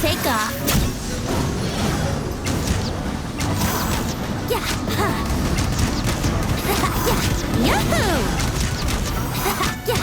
Take off. Yeah. Yeah. Yahoo! Yeah.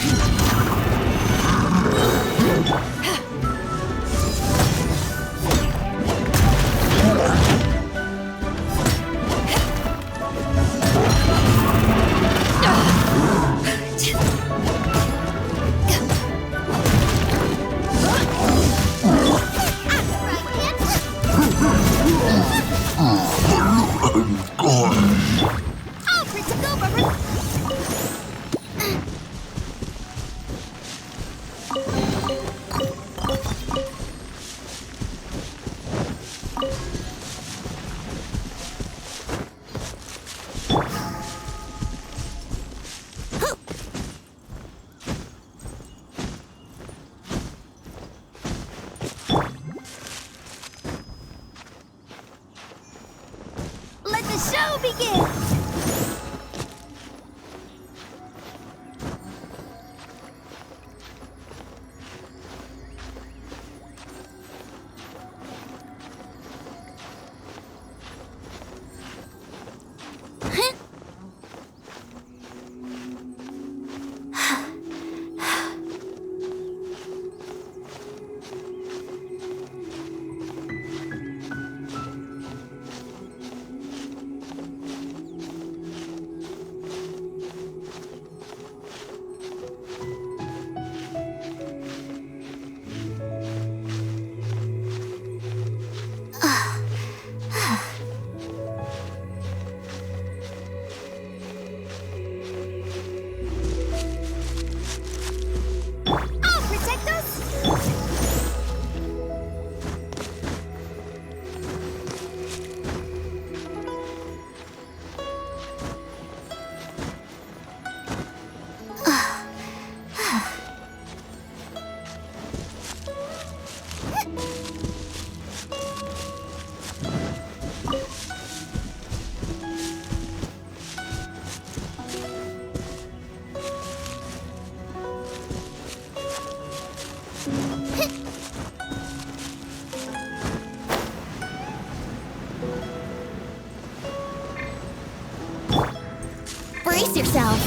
Brace yourself.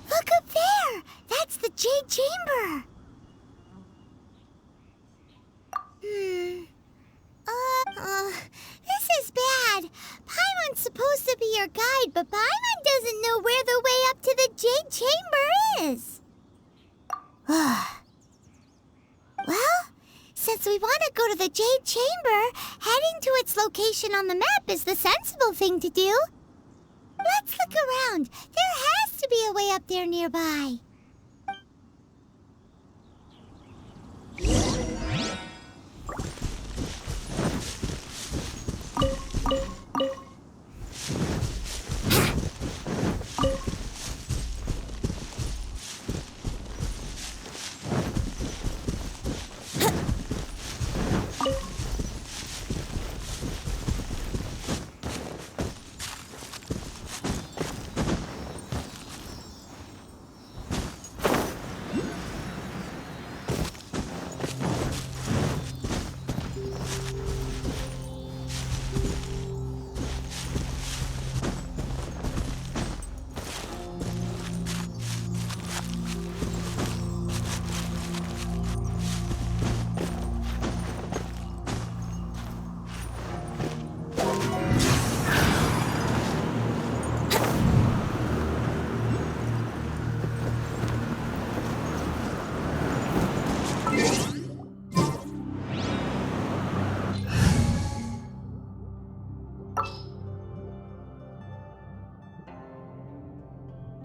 Look up there! That's the Jade Chamber! This is bad. Paimon's supposed to be your guide, but Paimon doesn't know where the way up to the Jade Chamber is. Well, since we want to go to the Jade Chamber, heading to its location on the map is the sensible thing to do. Let's look around. There has to be a way up there nearby.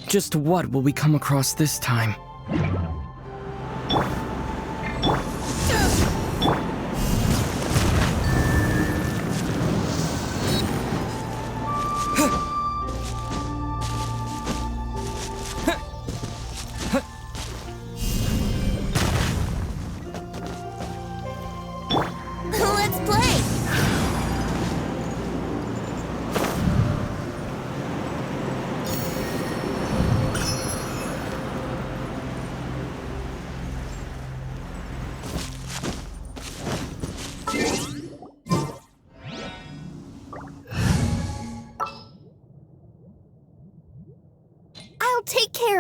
Just what will we come across this time?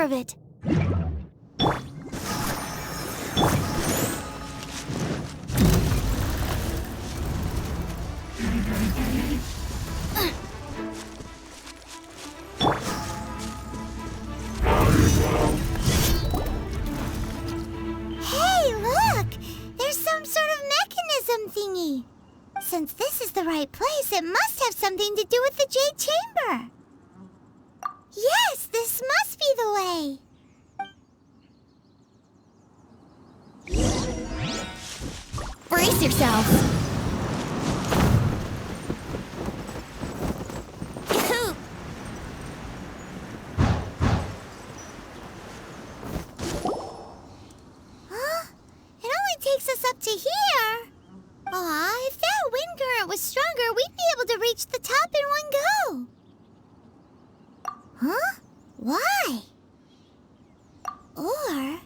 care of it. Hey, look! There's some sort of mechanism thingy. Since this is the right place, it must have something to do with the Jade Chamber. Yes, this must be the way. Brace yourself. Huh? It only takes us up to here. Aw, if that wind current was stronger, we'd be able to reach the top in one go. Huh? Why? Or...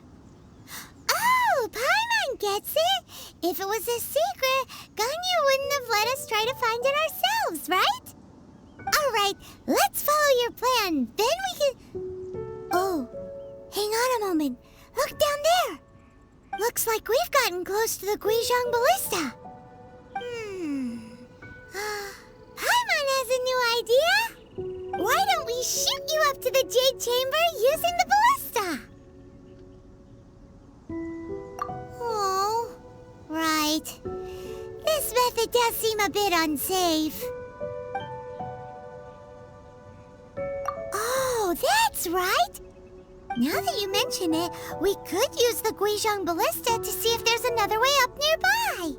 Oh, Paimon gets it! If it was a secret, Ganyu wouldn't have let us try to find it ourselves, right? Alright, let's follow your plan. Then we can... Oh, hang on a moment. Look down there. Looks like we've gotten close to the Qixing Ballista. Paimon has a new idea. Why don't we shoot you up to the Jade Chamber using the Ballista? Oh, right. This method does seem a bit unsafe. Oh, that's right. Now that you mention it, we could use the Qixing Ballista to see if there's another way up nearby.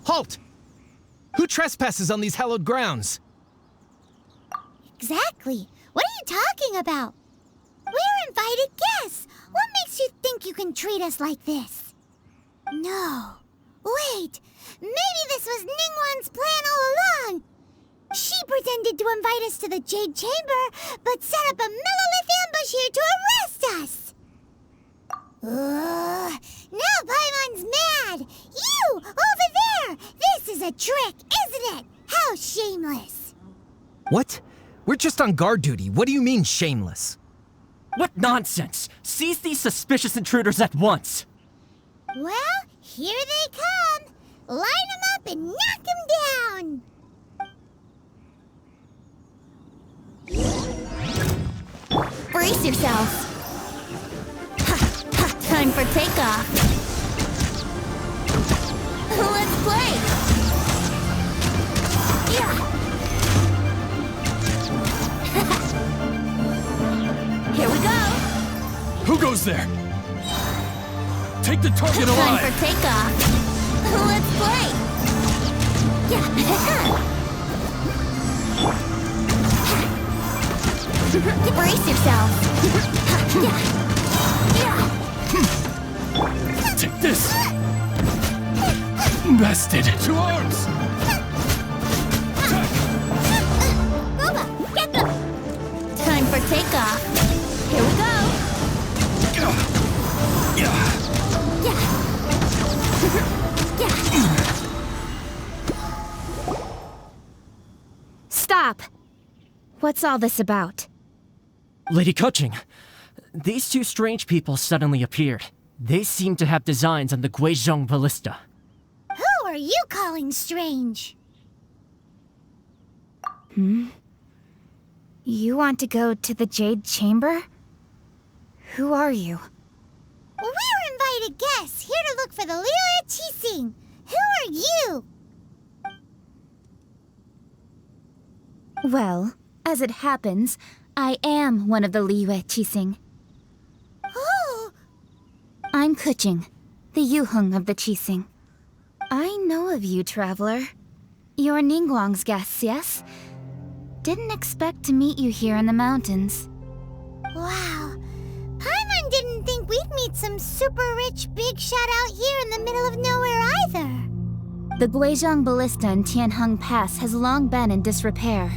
Halt! Who trespasses on these hallowed grounds? Exactly. What are you talking about? We're invited guests. What makes you think you can treat us like this? No. Wait. Maybe this was Ningguang's plan all along. She pretended to invite us to the Jade Chamber, but set up a Millelith ambush here to arrest us. Now Paimon's mad. You, over there. This is a trick, isn't it? How shameless. What? We're just on guard duty. What do you mean, shameless? What nonsense! Seize these suspicious intruders at once! Well, here they come. Line them up and knock them down. Brace yourself. Time for takeoff. Let's play. Yeah. Here we go. Who goes there? Take the target Time alive! for takeoff. Let's play. Yeah. Brace yourself. Yeah. Take this! Bested! To arms! Booba, get them. Time for takeoff. Here we go. Yeah. Stop! What's all this about? Lady Keqing, these two strange people suddenly appeared. They seem to have designs on the Guizhong Ballista. Who are you calling strange? You want to go to the Jade Chamber? Who are you? We're invited guests here to look for the Liyue Qixing. Who are you? Well, as it happens, I am one of the Liyue Qixing. Oh, I'm Keqing, the Yuheng of the Qixing. I know of you, traveler. You're Ningguang's guests, yes? Didn't expect to meet you here in the mountains. wow. Paimon didn't think we'd meet some super rich big shot out here in the middle of nowhere either. The Guizhong Ballista in Tianheng Pass has long been in disrepair,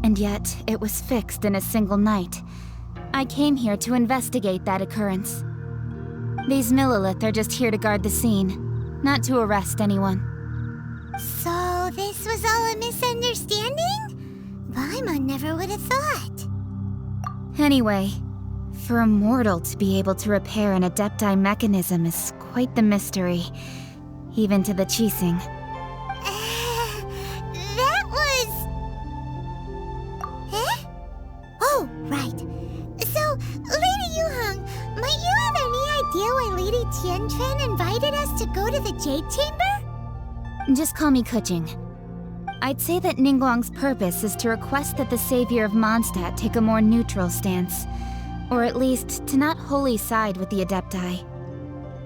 and yet it was fixed in a single night. I came here to investigate that occurrence. These Millelith are just here to guard the scene, not to arrest anyone. So this was all a misunderstanding? Paimon never would have thought. Anyway, for a mortal to be able to repair an Adepti mechanism is quite the mystery, even to the Qixing. That was... Eh? Oh, right. So, Lady Yuheng, might you have any idea why Lady Tianquan invited us to go to the Jade Chamber? Just call me Keqing. I'd say that Ningguang's purpose is to request that the savior of Mondstadt take a more neutral stance, or at least to not wholly side with the Adepti.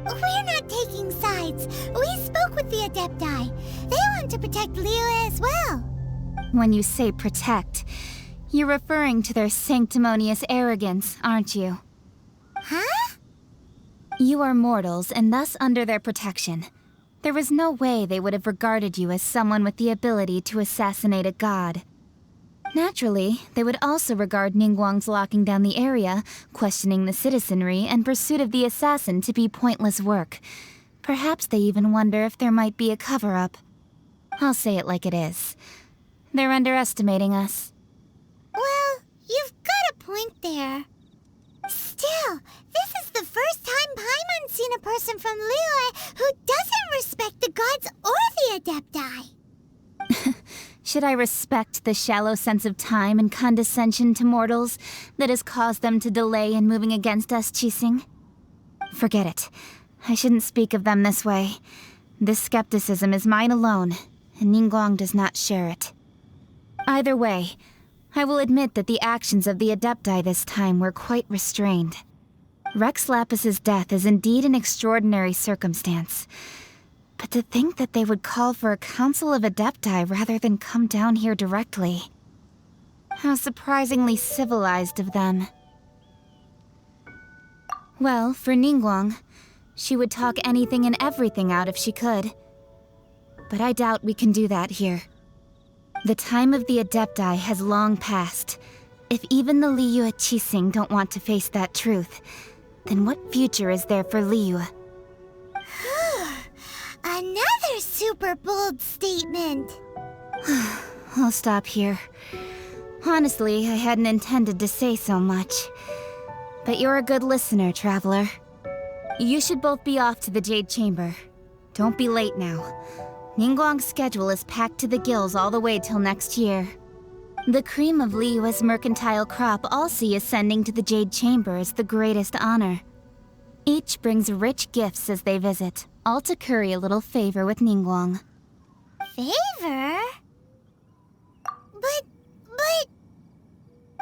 We're not taking sides. We spoke with the Adepti. They want to protect Liyue as well. When you say protect, you're referring to their sanctimonious arrogance, aren't you? Huh? You are mortals and thus under their protection. There was no way they would have regarded you as someone with the ability to assassinate a god. Naturally, they would also regard Ningguang's locking down the area, questioning the citizenry, and pursuit of the assassin to be pointless work. Perhaps they even wonder if there might be a cover-up. I'll say it like it is. They're underestimating us. Well, you've got a point there. Still, this is the first time Paimon's seen a person from Liyue who doesn't respect the gods or the Adepti. Should I respect the shallow sense of time and condescension to mortals that has caused them to delay in moving against us, Qixing? Forget it. I shouldn't speak of them this way. This skepticism is mine alone, and Ningguang does not share it. Either way, I will admit that the actions of the Adepti this time were quite restrained. Rex Lapis's death is indeed an extraordinary circumstance. But to think that they would call for a council of Adepti rather than come down here directly. How surprisingly civilized of them. Well, for Ningguang, she would talk anything and everything out if she could. But I doubt we can do that here. The time of the Adepti has long passed. If even the Liyue Qixing don't want to face that truth, then what future is there for Liyue? Another super bold statement. I'll stop here. Honestly, I hadn't intended to say so much. But you're a good listener, traveler. You should both be off to the Jade Chamber. Don't be late now. Ningguang's schedule is packed to the gills all the way till next year. The cream of Liyue's mercantile crop all see ascending to the Jade Chamber as the greatest honor. Each brings rich gifts as they visit, all to curry a little favor with Ningguang. Favor? But...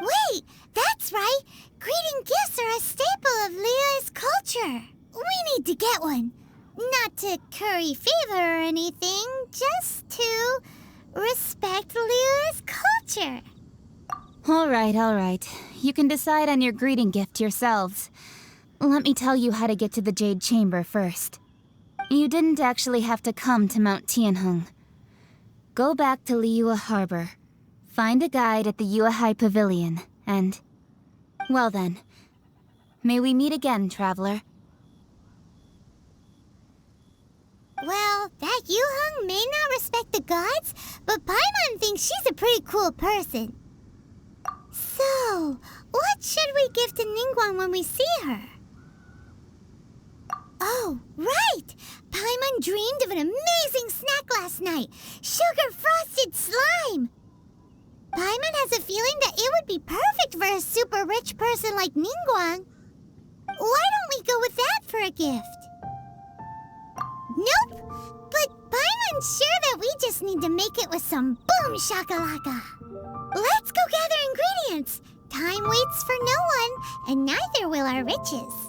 Wait, that's right! Greeting gifts are a staple of Liyue's culture. We need to get one. Not to curry favor or anything, just to respect Liyue's culture. All right. You can decide on your greeting gift yourselves. Let me tell you how to get to the Jade Chamber first. You didn't actually have to come to Mount Tianheng. Go back to Liyue Harbor. Find a guide at the Yuehai Pavilion, and... well then. May we meet again, traveler. Well, that Yuheng may not respect the gods, but Paimon thinks she's a pretty cool person. So, What should we give to Ningguang when we see her? Oh, right! Paimon dreamed of an amazing snack last night. Sugar-frosted slime! Paimon has a feeling that it would be perfect for a super rich person like Ningguang. Why don't we go with that for a gift? Nope! But Paimon's sure that we just need to make it with some boom shakalaka. Let's go gather ingredients. Time waits for no one, and neither will our riches.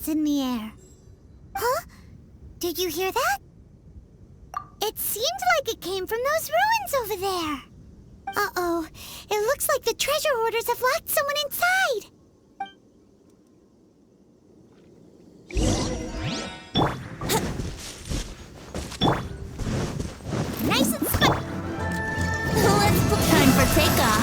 In the air. Huh? Did you hear that? It seemed like it came from those ruins over there. Uh-oh. It looks like the treasure hoarders have locked someone inside. Nice and spot. Let's book time for takeoff.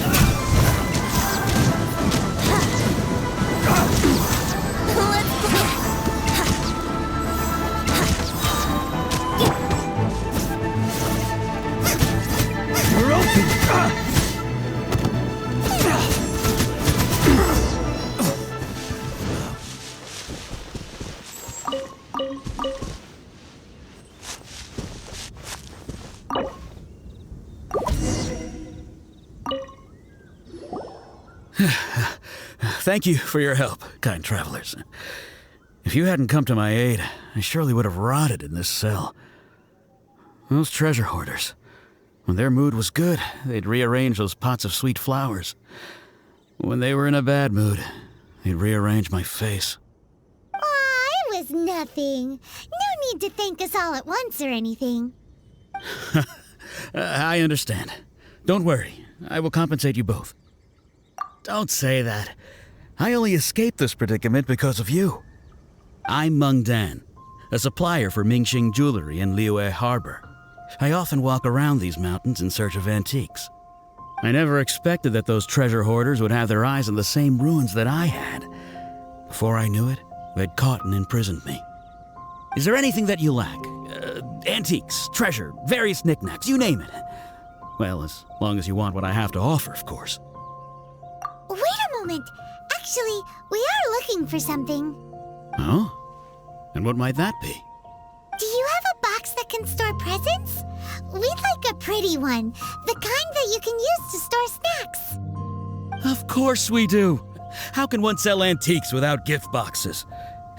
Thank you for your help, kind travelers. If you hadn't come to my aid, I surely would have rotted in this cell. Those treasure hoarders, when their mood was good, they'd rearrange those pots of sweet flowers. When they were in a bad mood, they'd rearrange my face. Aw, it was nothing. No need to thank us all at once or anything. I understand. Don't worry, I will compensate you both. Don't say that. I only escaped this predicament because of you. I'm Meng Dan. a supplier for Mingxing jewelry in Liyue Harbor. I often walk around these mountains in search of antiques. I never expected that those treasure hoarders would have their eyes on the same ruins that I had. Before I knew it, they'd caught and imprisoned me. Is there anything that you lack? Antiques, treasure, various knickknacks, you name it. Well, as long as you want what I have to offer, of course. Wait a moment. Actually, we are looking for something. Oh? And what might that be? Do you have a box that can store presents? We'd like a pretty one. The kind that you can use to store snacks. Of course we do. How can one sell antiques without gift boxes?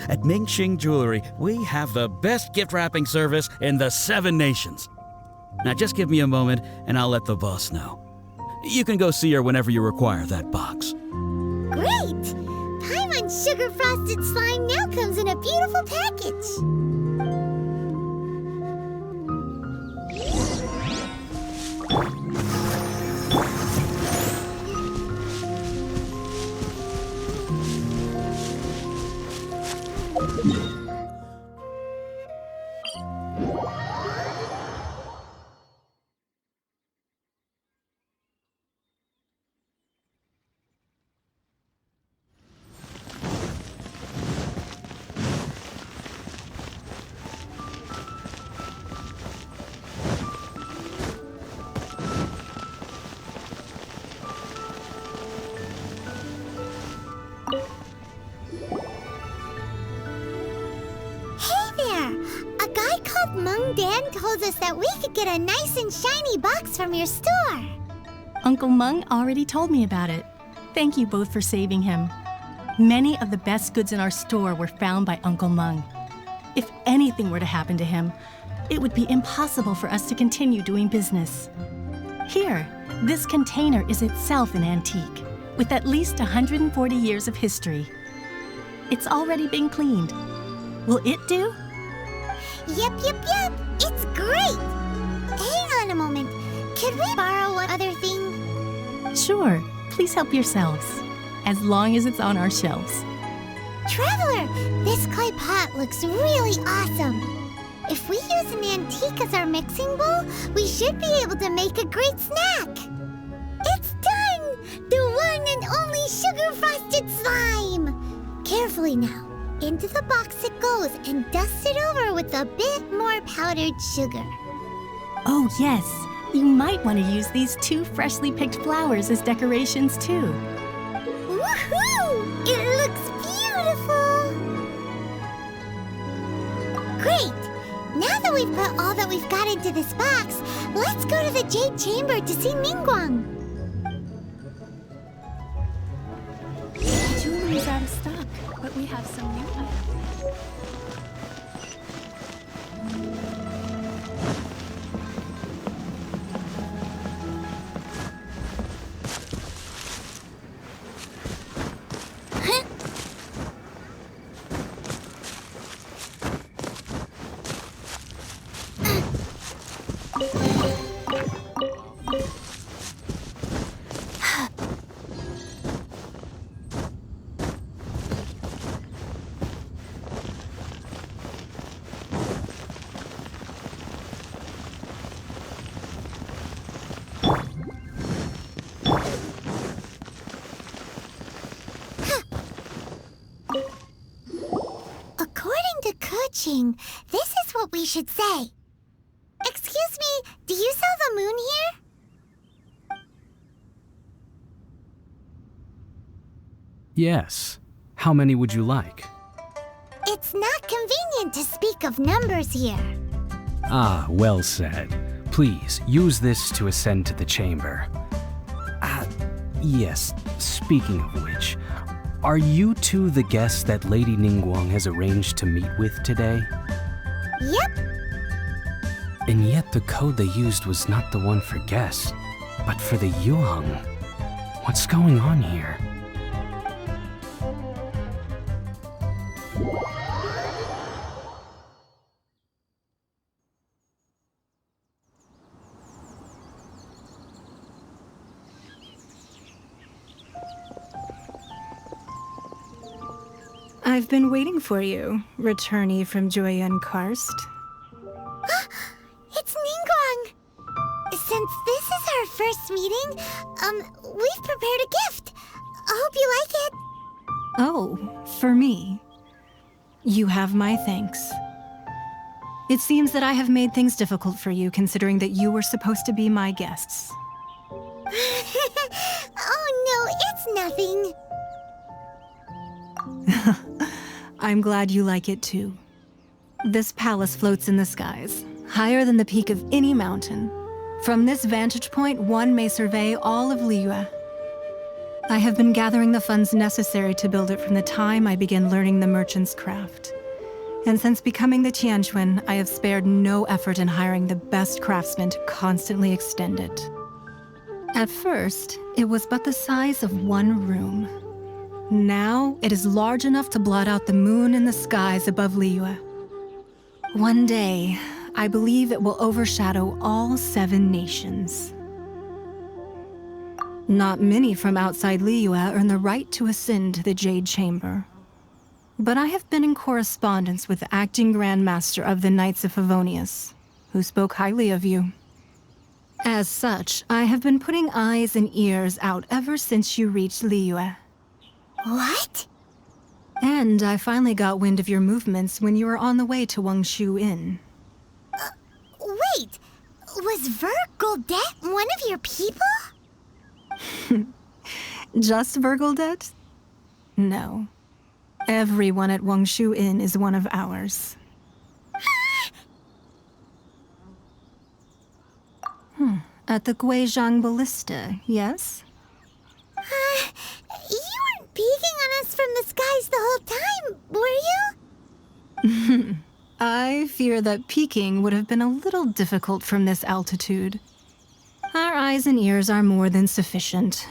At Mingxing Jewelry, we have the best gift wrapping service in the 7 nations. Now just give me a moment and I'll let the boss know. You can go see her whenever you require that box. Great! Paimon Sugar Frosted Slime now comes in a beautiful package. Meng Dan told us that we could get a nice and shiny box from your store. Uncle Meng already told me about it. Thank you both for saving him. Many of the best goods in our store were found by Uncle Meng. If anything were to happen to him, it would be impossible for us to continue doing business. Here, this container is itself an antique, with at least 140 years of history. It's already been cleaned. Will it do? Yep. It's great! Hang on a moment. Could we borrow one other thing? Sure. Please help yourselves. As long as it's on our shelves. Traveler, this clay pot looks really awesome. If we use an antique as our mixing bowl, we should be able to make a great snack. It's done! The one and only sugar-frosted slime! Carefully now. Into the box it goes and dust it over with a bit more powdered sugar. Oh yes, you might want to use these 2 freshly picked flowers as decorations too. Woohoo! It looks beautiful! Great! Now that we've put all that we've got into this box, let's go to the Jade Chamber to see Ningguang. Jewelry is out of stock, but we have some new items. Keqing, this is what we should say. Excuse me, do you sell the moon here? Yes. How many would you like? It's not convenient to speak of numbers here. Ah, well said. Please, use this to ascend to the chamber. Yes, speaking of which, are you two the guests that Lady Ningguang has arranged to meet with today? Yep. And yet the code they used was not the one for guests, but for the Yuheng. What's going on here? I've been waiting for you, returnee from Joyun Karst. It's Ningguang! Since this is our first meeting, we've prepared a gift. I hope you like it. Oh, for me. You have my thanks. It seems that I have made things difficult for you, considering that you were supposed to be my guests. Oh no, it's nothing. I'm glad you like it too. This palace floats in the skies, higher than the peak of any mountain. From this vantage point, one may survey all of Liyue. I have been gathering the funds necessary to build it from the time I began learning the merchant's craft. And since becoming the Tianquan, I have spared no effort in hiring the best craftsmen to constantly extend it. At first, it was but the size of one room. Now, it is large enough to blot out the moon in the skies above Liyue. One day, I believe it will overshadow all 7 nations. Not many from outside Liyue earn the right to ascend to the Jade Chamber. But I have been in correspondence with the acting Grand Master of the Knights of Favonius, who spoke highly of you. As such, I have been putting eyes and ears out ever since you reached Liyue. What? And I finally got wind of your movements when you were on the way to Wangshu Inn. Wait! Was Vergoldet one of your people? Just Vergoldet? No. Everyone at Wangshu Inn is one of ours. At the Guizhang Ballista, yes? You weren't peeking on us from the skies the whole time, were you? I fear that peeking would have been a little difficult from this altitude. Our eyes and ears are more than sufficient.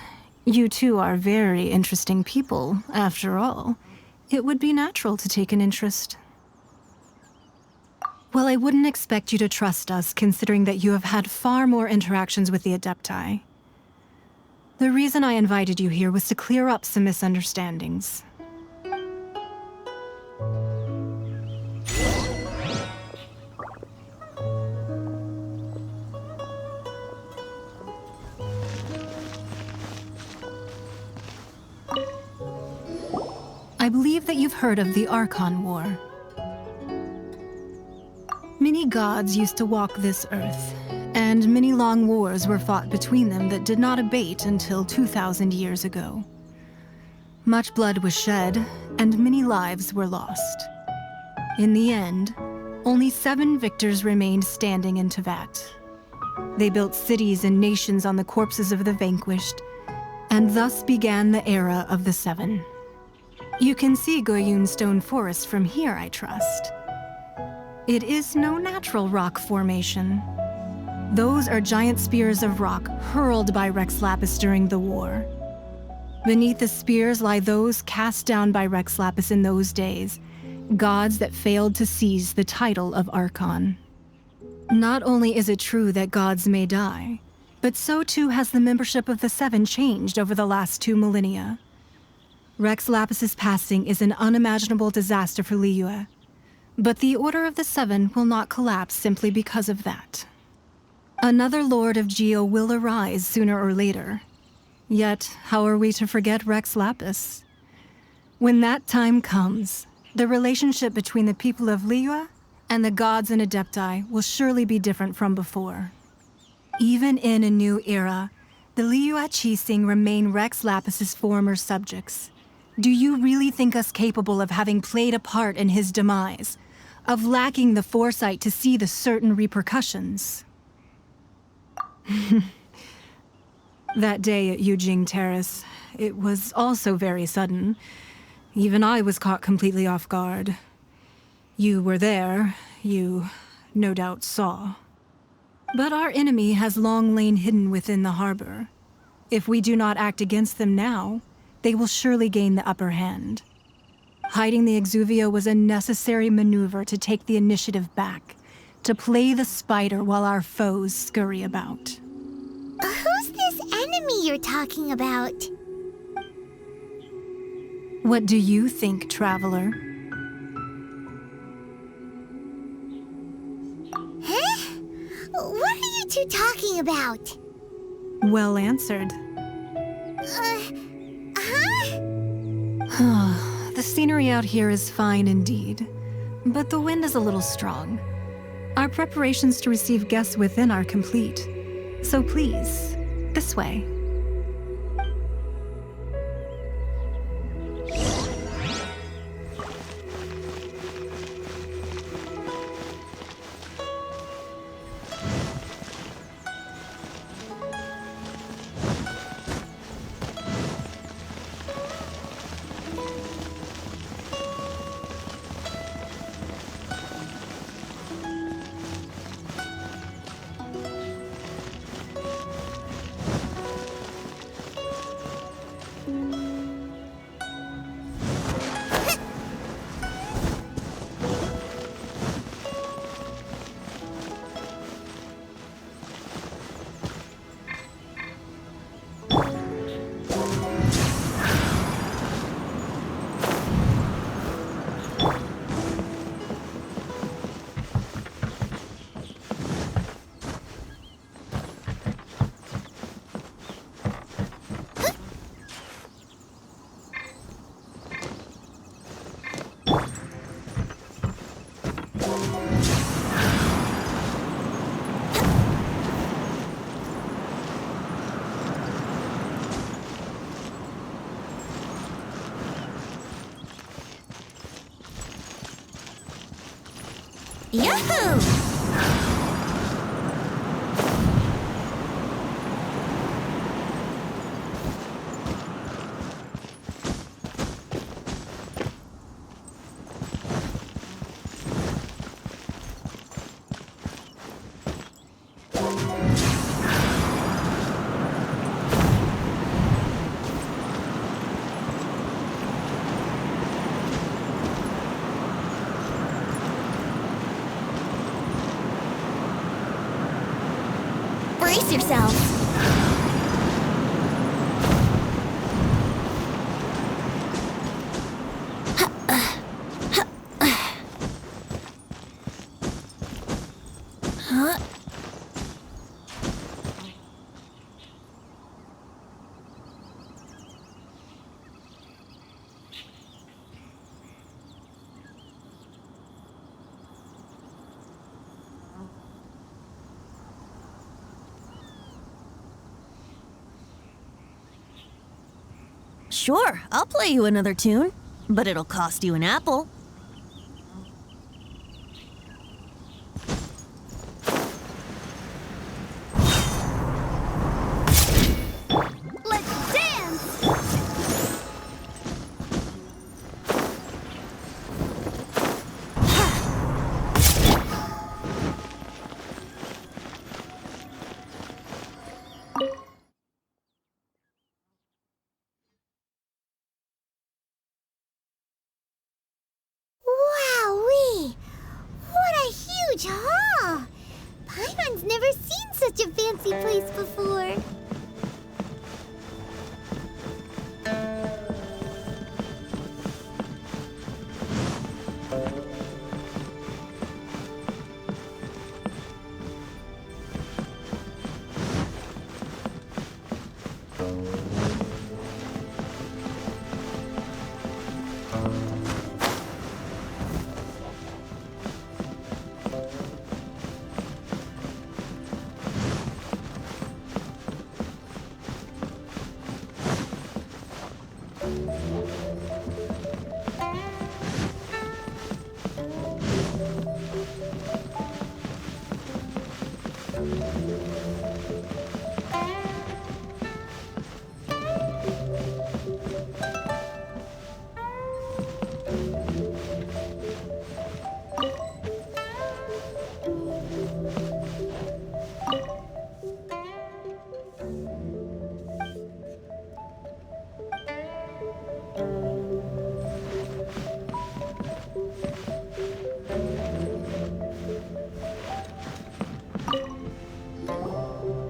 You two are very interesting people, after all. It would be natural to take an interest. Well, I wouldn't expect you to trust us, considering that you have had far more interactions with the Adepti. The reason I invited you here was to clear up some misunderstandings. I believe that you've heard of the Archon War. Many gods used to walk this earth, and many long wars were fought between them that did not abate until 2,000 years ago. Much blood was shed, and many lives were lost. In the end, only 7 victors remained standing in Tevat. They built cities and nations on the corpses of the vanquished, and thus began the era of the 7. You can see Goyun Stone Forest from here, I trust. It is no natural rock formation. Those are giant spears of rock hurled by Rex Lapis during the war. Beneath the spears lie those cast down by Rex Lapis in those days, gods that failed to seize the title of Archon. Not only is it true that gods may die, but so too has the membership of the 7 changed over the last 2 millennia. Rex Lapis's passing is an unimaginable disaster for Liyue, but the Order of the 7 will not collapse simply because of that. Another Lord of Geo will arise sooner or later. Yet, how are we to forget Rex Lapis? When that time comes, the relationship between the people of Liyue and the gods and Adepti will surely be different from before. Even in a new era, the Liyue Qixing remain Rex Lapis's former subjects. Do you really think us capable of having played a part in his demise? Of lacking the foresight to see the certain repercussions? That day at Yujing Terrace, it was also very sudden. Even I was caught completely off guard. You were there, you no doubt saw. But our enemy has long lain hidden within the harbor. If we do not act against them now, they will surely gain the upper hand. Hiding the Exuvio was a necessary maneuver to take the initiative back, to play the spider while our foes scurry about. Who's this enemy you're talking about? What do you think, traveler? Huh? What are you two talking about? Well answered. The scenery out here is fine indeed, but the wind is a little strong. Our preparations to receive guests within are complete. So please, this way. Yahoo! Brace yourself. Sure, I'll play you another tune, but it'll cost you an apple. Let's dance! Wowee! What a huge hall! Paimon's never seen such a fancy place before.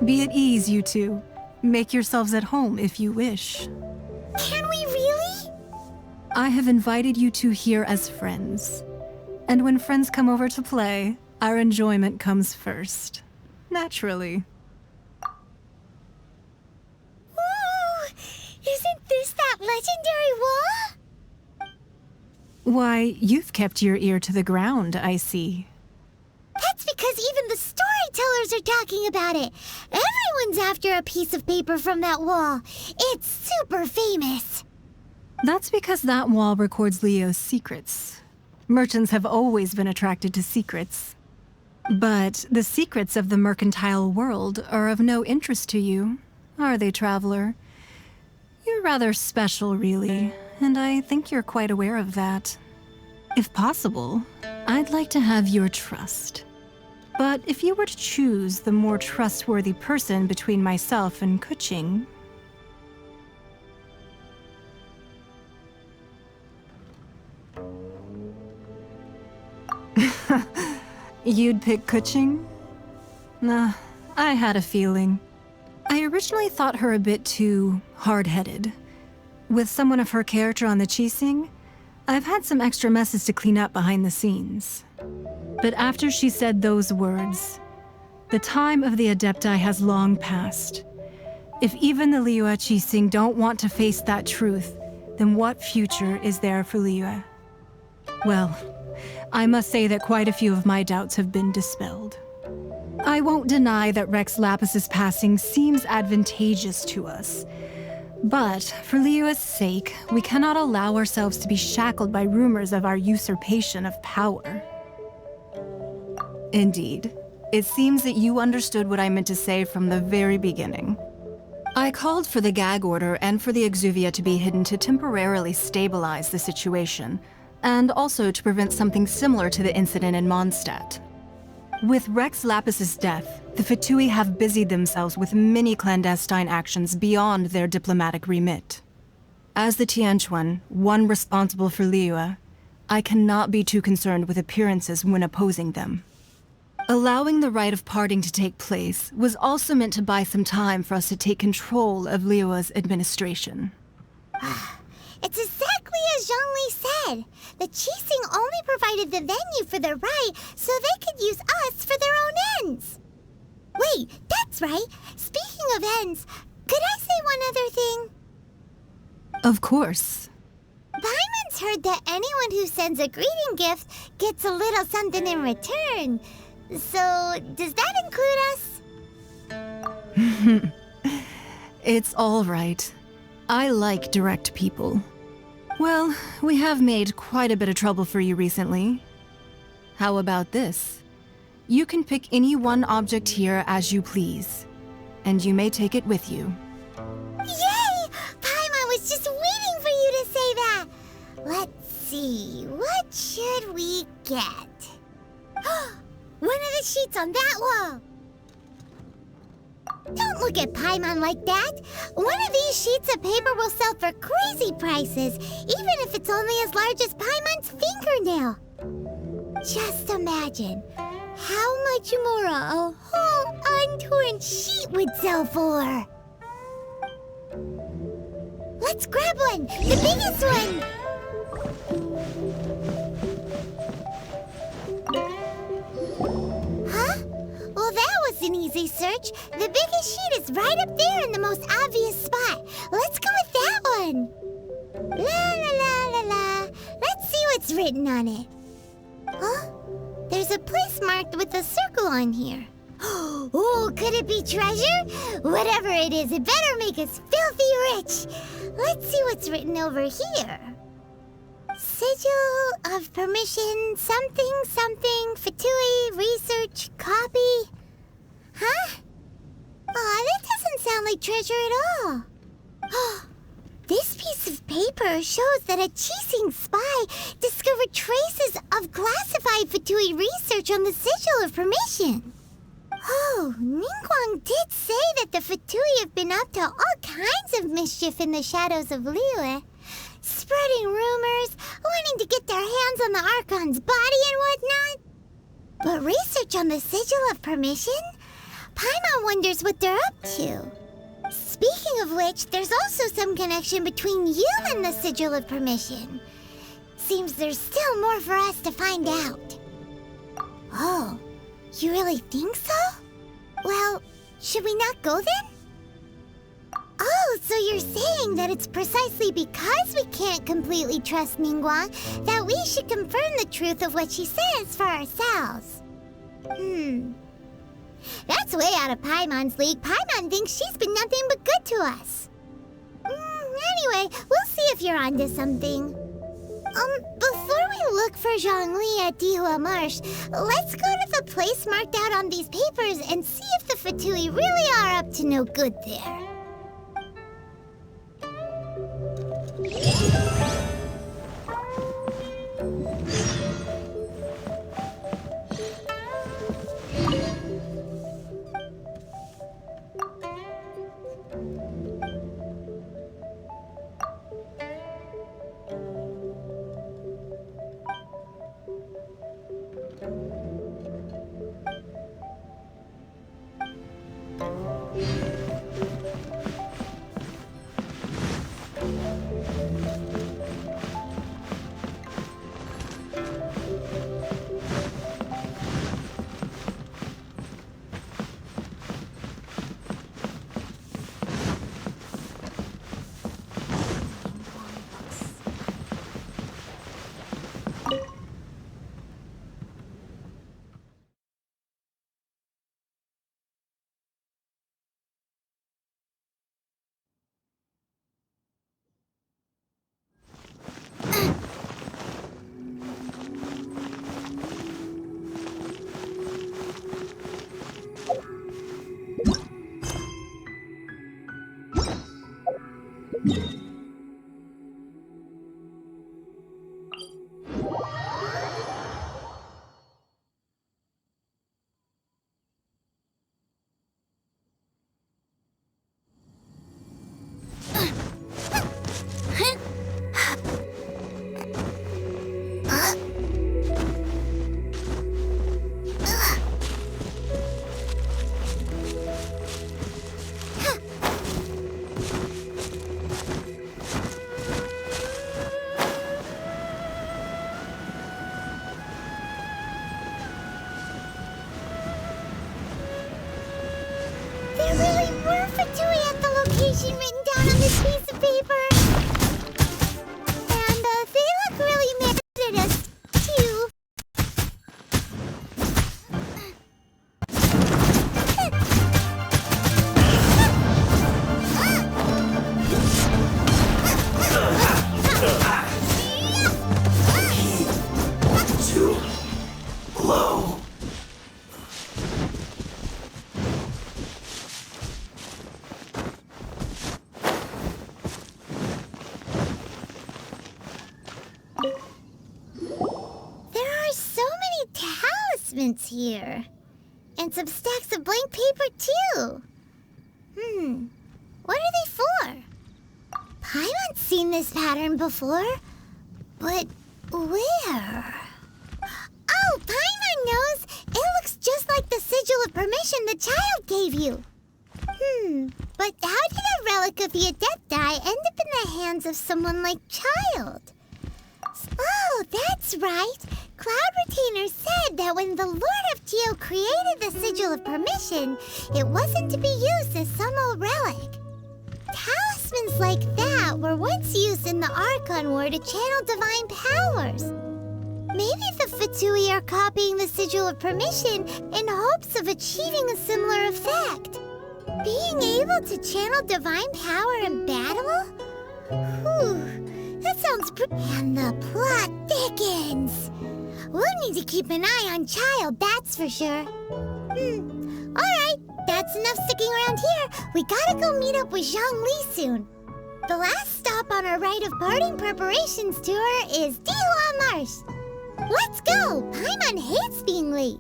Be at ease, you two. Make yourselves at home if you wish. Can we really? I have invited you two here as friends. And when friends come over to play, our enjoyment comes first. Naturally. Ooh! Isn't this that legendary wall? Why, you've kept your ear to the ground, I see. That's because even the storytellers are talking about it. Everyone's after a piece of paper from that wall. It's super famous. That's because that wall records Liyue's secrets. Merchants have always been attracted to secrets. But the secrets of the mercantile world are of no interest to you, are they, traveler? You're rather special, really, and I think you're quite aware of that. If possible, I'd like to have your trust. But if you were to choose the more trustworthy person between myself and Keqing... You'd pick Keqing? Nah, I had a feeling. I originally thought her a bit too hard-headed. With someone of her character on the Qixing, I've had some extra messes to clean up behind the scenes. But after she said those words, the time of the Adepti has long passed. If even the Liyue Qixing don't want to face that truth, then what future is there for Liyue? Well, I must say that quite a few of my doubts have been dispelled. I won't deny that Rex Lapis's passing seems advantageous to us. But for Liyue's sake, we cannot allow ourselves to be shackled by rumors of our usurpation of power. Indeed. It seems that you understood what I meant to say from the very beginning. I called for the gag order and for the exuvia to be hidden to temporarily stabilize the situation, and also to prevent something similar to the incident in Mondstadt. With Rex Lapis's death, the Fatui have busied themselves with many clandestine actions beyond their diplomatic remit. As the Tianquan, one responsible for Liyue, I cannot be too concerned with appearances when opposing them. Allowing the rite of parting to take place was also meant to buy some time for us to take control of Liyue's administration. It's exactly as Zhongli said. The Qixing only provided the venue for the rite so they could use us for their own ends. Wait, that's right. Speaking of ends, could I say one other thing? Of course. Paimon's heard that anyone who sends a greeting gift gets a little something in return. So, does that include us? It's all right. I like direct people. Well, we have made quite a bit of trouble for you recently. How about this? You can pick any one object here as you please, and you may take it with you. Yay! Paimon was just waiting for you to say that! Let's see, what should we get? One of the sheets on that wall! Don't look at Paimon like that! One of these sheets of paper will sell for crazy prices, even if it's only as large as Paimon's fingernail. Just imagine how much more a whole untorn sheet would sell for. Let's grab one! The biggest one! Huh? Well, that was an easy search. The biggest sheet is right up there in the most obvious spot. Let's go with that one. La la la la la. Let's see what's written on it. Huh? There's a place marked with a circle on here. Oh, could it be treasure? Whatever it is, it better make us filthy rich. Let's see what's written over here. Sigil of Permission, something, something, Fatui, research, copy. Huh? Aw, that doesn't sound like treasure at all. This piece of paper shows that a Qixing spy discovered traces of classified Fatui research on the Sigil of Permission. Oh, Ningguang did say that the Fatui have been up to all kinds of mischief in the shadows of Liyue. Spreading rumors, wanting to get their hands on the Archon's body and whatnot. But research on the Sigil of Permission? Paimon wonders what they're up to. Speaking of which, there's also some connection between you and the Sigil of Permission. Seems there's still more for us to find out. Oh, you really think so? Well, should we not go then? Oh, so you're saying that it's precisely because we can't completely trust Ningguang that we should confirm the truth of what she says for ourselves. That's way out of Paimon's league. Paimon thinks she's been nothing but good to us. Anyway, we'll see if you're onto something. Before we look for Zhongli at Dihua Marsh, let's go to the place marked out on these papers and see if the Fatui really are up to no good there. Written down on this piece of paper. And they look really mad at us, too. Too low. Here. And some stacks of blank paper, too. What are they for? Paimon's seen this pattern before. But where? Oh, Paimon knows! It looks just like the Sigil of Permission the child gave you. But how did a relic of the Adepti end up in the hands of someone like Childe? Oh, that's right. Cloud Retainer said that when the Lord of Geo created the Sigil of Permission, it wasn't to be used as some old relic. Talismans like that were once used in the Archon War to channel divine powers. Maybe the Fatui are copying the Sigil of Permission in hopes of achieving a similar effect. Being able to channel divine power in battle? That sounds pretty. And the plot thickens. We'll need to keep an eye on Childe, that's for sure. Alright, that's enough sticking around here. We gotta go meet up with Zhongli soon. The last stop on our rite of parting preparations tour is Dihua Marsh. Let's go! Paimon hates being late.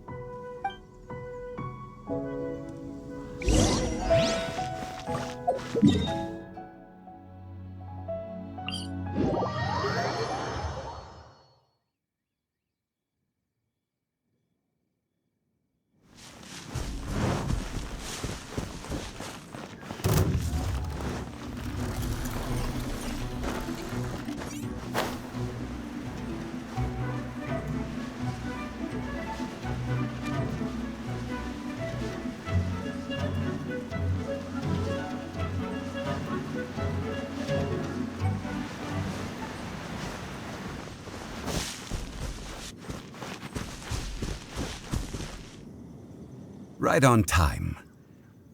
Right on time.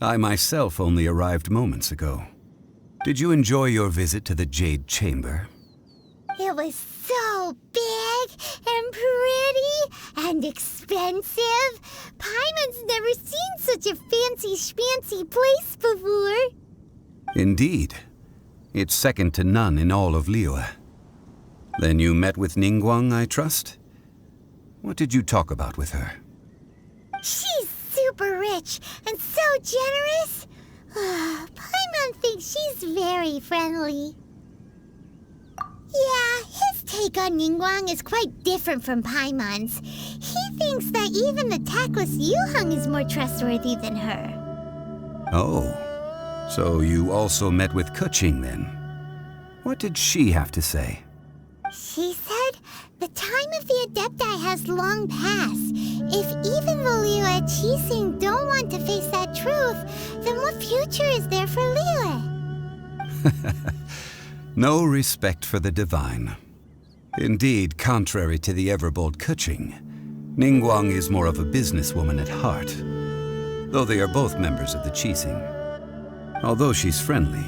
I myself only arrived moments ago. Did you enjoy your visit to the Jade Chamber? It was so big and pretty and expensive. Paimon's never seen such a fancy schmancy place before. Indeed. It's second to none in all of Liyue. Then you met with Ningguang, I trust? What did you talk about with her? She's super rich and so generous. Paimon thinks she's very friendly. Yeah, his take on Ningguang is quite different from Paimon's. He thinks that even the tactless Yuheng is more trustworthy than her. Oh, so you also met with Keqing then? What did she have to say? She said the time of the Adepti has long passed. If even the Liyue and Qixing don't want to face that truth, then what future is there for Liyue? No respect for the divine. Indeed, contrary to the ever-bold Keqing, Ningguang is more of a businesswoman at heart, though they are both members of the Qixing. Although she's friendly,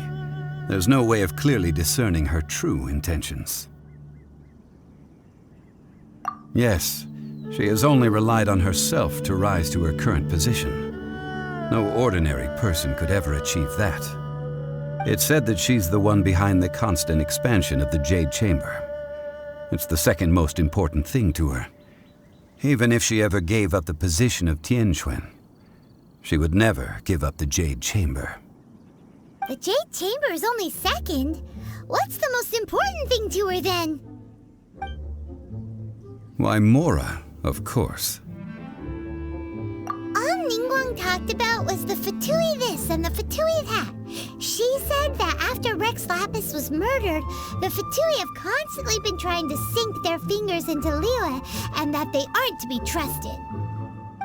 there's no way of clearly discerning her true intentions. Yes, she has only relied on herself to rise to her current position. No ordinary person could ever achieve that. It's said that she's the one behind the constant expansion of the Jade Chamber. It's the second most important thing to her. Even if she ever gave up the position of Tianquan, she would never give up the Jade Chamber. The Jade Chamber is only second. What's the most important thing to her then? Why, Mora, of course. All Ningguang talked about was the Fatui this and the Fatui that. She said that after Rex Lapis was murdered, the Fatui have constantly been trying to sink their fingers into Liyue, and that they aren't to be trusted.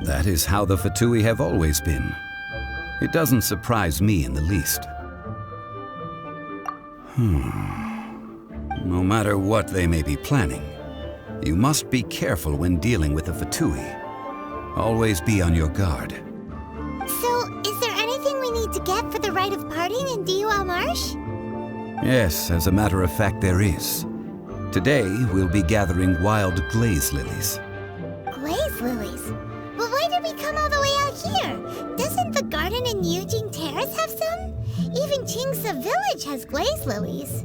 That is how the Fatui have always been. It doesn't surprise me in the least. No matter what they may be planning, you must be careful when dealing with the Fatui. Always be on your guard. So, is there anything we need to get for the rite of parting in Diwa Marsh? Yes, as a matter of fact, there is. Today, we'll be gathering wild Glaze Lilies. Glaze Lilies? But why did we come all the way out here? Doesn't the garden in Yujing Terrace have some? Even Qingsa Village has Glaze Lilies.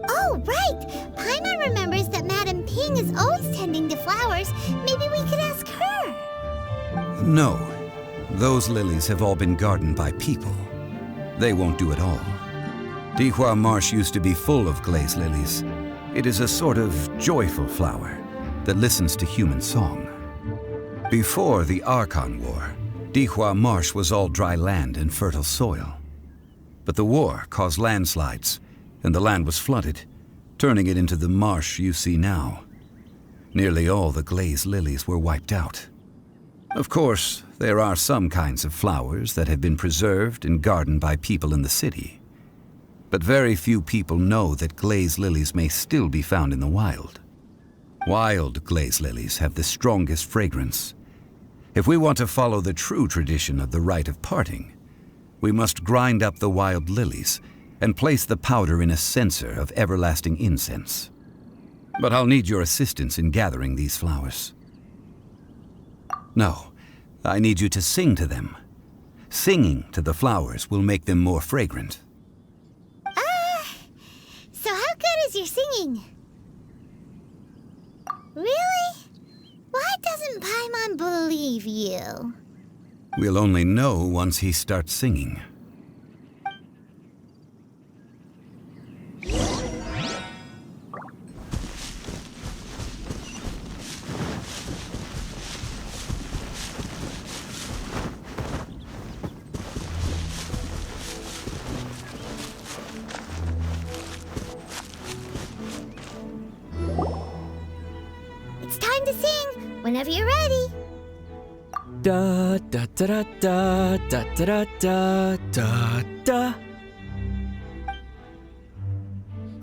Oh, right! Paimon remembers that Madame Ping is always tending to flowers. Maybe we could ask her. No. Those lilies have all been gardened by people. They won't do it all. Dihua Marsh used to be full of Glaze Lilies. It is a sort of joyful flower that listens to human song. Before the Archon War, Dihua Marsh was all dry land and fertile soil. But the war caused landslides, and the land was flooded, turning it into the marsh you see now. Nearly all the Glaze Lilies were wiped out. Of course, there are some kinds of flowers that have been preserved and gardened by people in the city. But very few people know that Glaze Lilies may still be found in the wild. Wild Glaze Lilies have the strongest fragrance. If we want to follow the true tradition of the rite of parting, we must grind up the wild lilies and place the powder in a censer of everlasting incense. But I'll need your assistance in gathering these flowers. No, I need you to sing to them. Singing to the flowers will make them more fragrant. So how good is your singing? Really? Why doesn't Paimon believe you? We'll only know once he starts singing. It's time to sing, whenever you're ready. Da da da da da da da da da.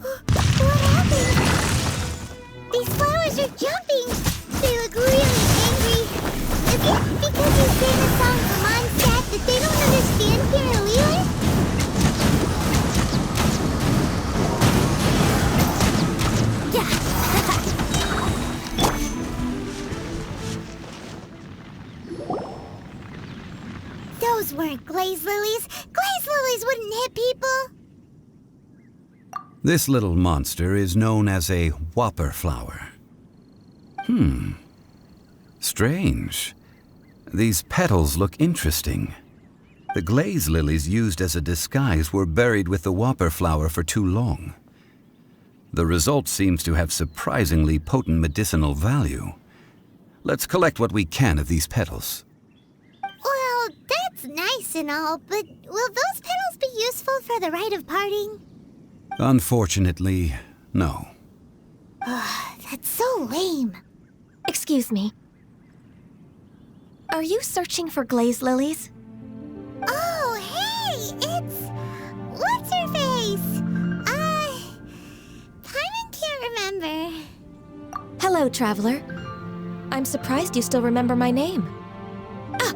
What happened? These flowers are jumping. They look really angry. Is it because you sang a song for Meng weren't Glaze Lilies. Glaze Lilies wouldn't hit people. This little monster is known as a whopper flower. Strange. These petals look interesting. The glaze lilies used as a disguise were buried with the whopper flower for too long. The result seems to have surprisingly potent medicinal value. Let's collect what we can of these petals. Well, that's nice and all, but will those petals be useful for the rite of parting? Unfortunately, no. That's so lame. Excuse me. Are you searching for glaze lilies? Oh, hey! It's... What's-her-face? Paimon can't remember. Hello, Traveler. I'm surprised you still remember my name. Ah,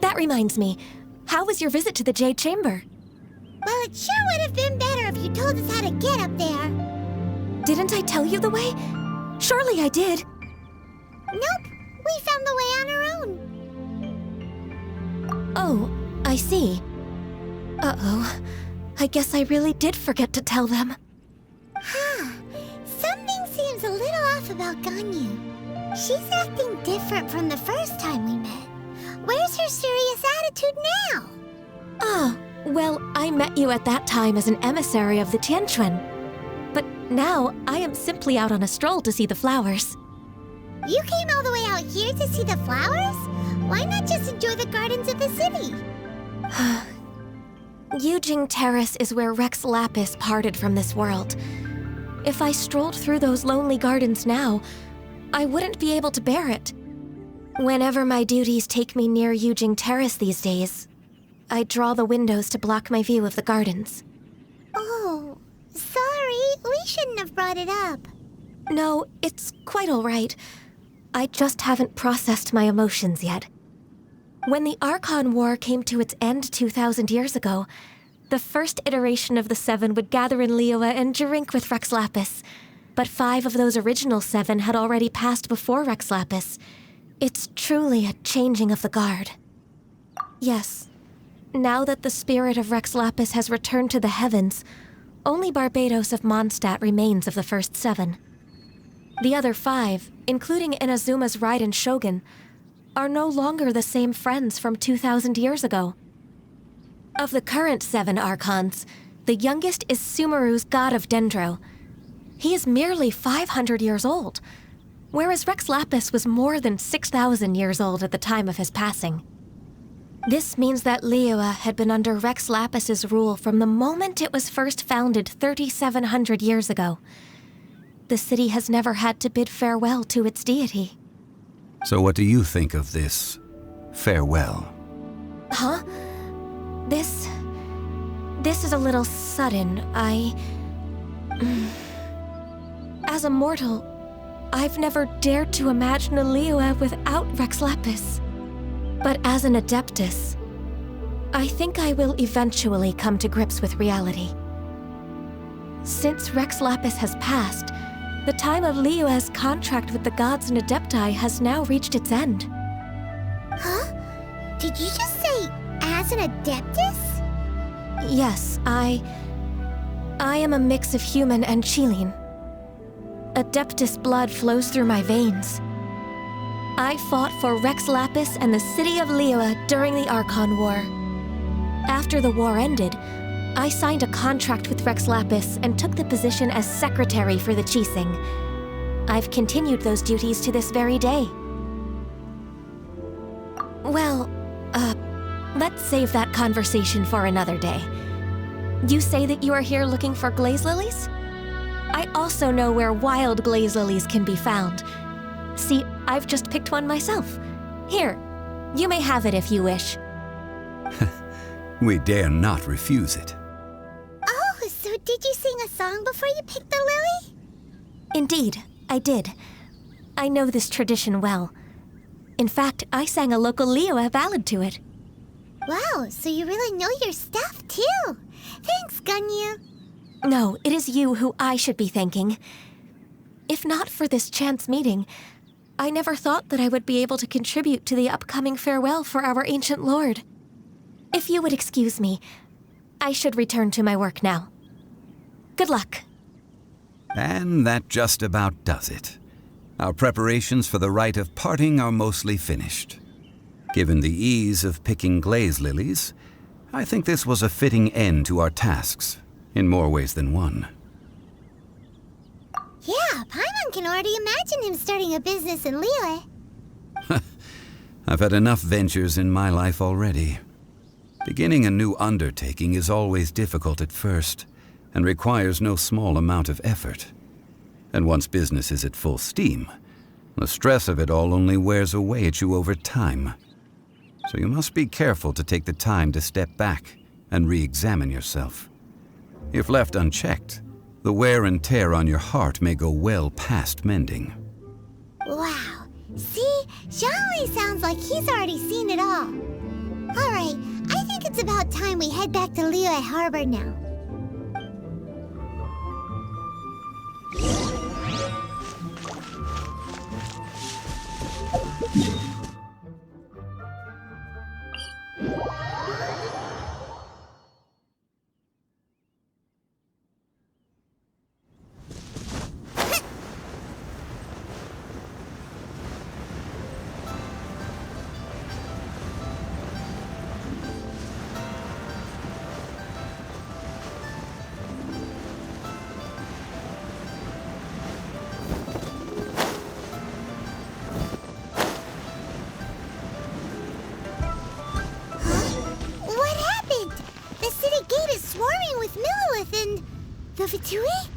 that reminds me. How was your visit to the Jade Chamber? Well, it sure would have been better if you told us how to get up there. Didn't I tell you the way? Surely I did. Nope, we found the way on our own. Oh, I see. Uh-oh. I guess I really did forget to tell them. Something seems a little off about Ganyu. She's acting different from the first time we met. Where's her serious attitude now? Well, I met you at that time as an emissary of the Tianquan. But now, I am simply out on a stroll to see the flowers. You came all the way out here to see the flowers? Why not just enjoy the gardens of the city? Qixing Terrace is where Rex Lapis parted from this world. If I strolled through those lonely gardens now, I wouldn't be able to bear it. Whenever my duties take me near Qixing Terrace these days, I draw the windows to block my view of the gardens. Oh, sorry. We shouldn't have brought it up. No, it's quite all right. I just haven't processed my emotions yet. When the Archon War came to its end 2,000 years ago, the first iteration of the Seven would gather in Liyue and drink with Rex Lapis. But 5 of those original 7 had already passed before Rex Lapis. It's truly a changing of the guard. Yes. Now that the spirit of Rex Lapis has returned to the heavens, only Barbados of Mondstadt remains of the first 7. The other 5, including Inazuma's Raiden Shogun, are no longer the same friends from 2,000 years ago. Of the current 7 Archons, the youngest is Sumeru's god of Dendro. He is merely 500 years old, whereas Rex Lapis was more than 6,000 years old at the time of his passing. This means that Liyue had been under Rex Lapis's rule from the moment it was first founded 3,700 years ago. The city has never had to bid farewell to its deity. So what do you think of this farewell? Huh? This is a little sudden. As a mortal, I've never dared to imagine a Liyue without Rex Lapis. But as an Adeptus, I think I will eventually come to grips with reality. Since Rex Lapis has passed, the time of Liyue's contract with the gods and Adepti has now reached its end. Huh? Did you just say, as an Adeptus? Yes, I am a mix of human and Qixing. Adeptus blood flows through my veins. I fought for Rex Lapis and the city of Liyue during the Archon War. After the war ended, I signed a contract with Rex Lapis and took the position as secretary for the Qixing. I've continued those duties to this very day. Well, let's save that conversation for another day. You say that you are here looking for glaze lilies? I also know where wild glaze lilies can be found. See, I've just picked one myself. Here, you may have it if you wish. We dare not refuse it. Oh, so did you sing a song before you picked the lily? Indeed, I did. I know this tradition well. In fact, I sang a local Liyue ballad to it. Wow, so you really know your stuff, too. Thanks, Ganyu. No, it is you who I should be thanking. If not for this chance meeting, I never thought that I would be able to contribute to the upcoming farewell for our ancient lord. If you would excuse me, I should return to my work now. Good luck. And that just about does it. Our preparations for the rite of parting are mostly finished. Given the ease of picking Glaze lilies, I think this was a fitting end to our tasks, in more ways than one. Yeah, Paimon can already imagine him starting a business in Liyue. I've had enough ventures in my life already. Beginning a new undertaking is always difficult at first, and requires no small amount of effort. And once business is at full steam, the stress of it all only wears away at you over time. So you must be careful to take the time to step back and re-examine yourself. If left unchecked, the wear and tear on your heart may go well past mending. Wow. See? Zhongli sounds like he's already seen it all. Alright, I think it's about time we head back to Liyue Harbor now. The Fatui?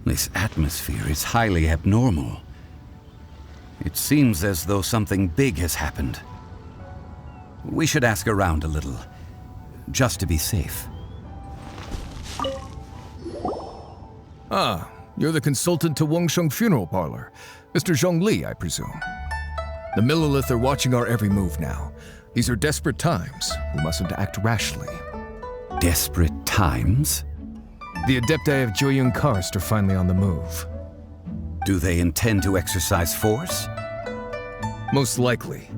This atmosphere is highly abnormal. It seems as though something big has happened. We should ask around a little, just to be safe. Ah, you're the consultant to Wangsheng Funeral Parlor. Mr. Zhongli, I presume. The Millelith are watching our every move now. These are desperate times. We mustn't act rashly. Desperate times? The Adepti of Joyun Karst are finally on the move. Do they intend to exercise force? Most likely.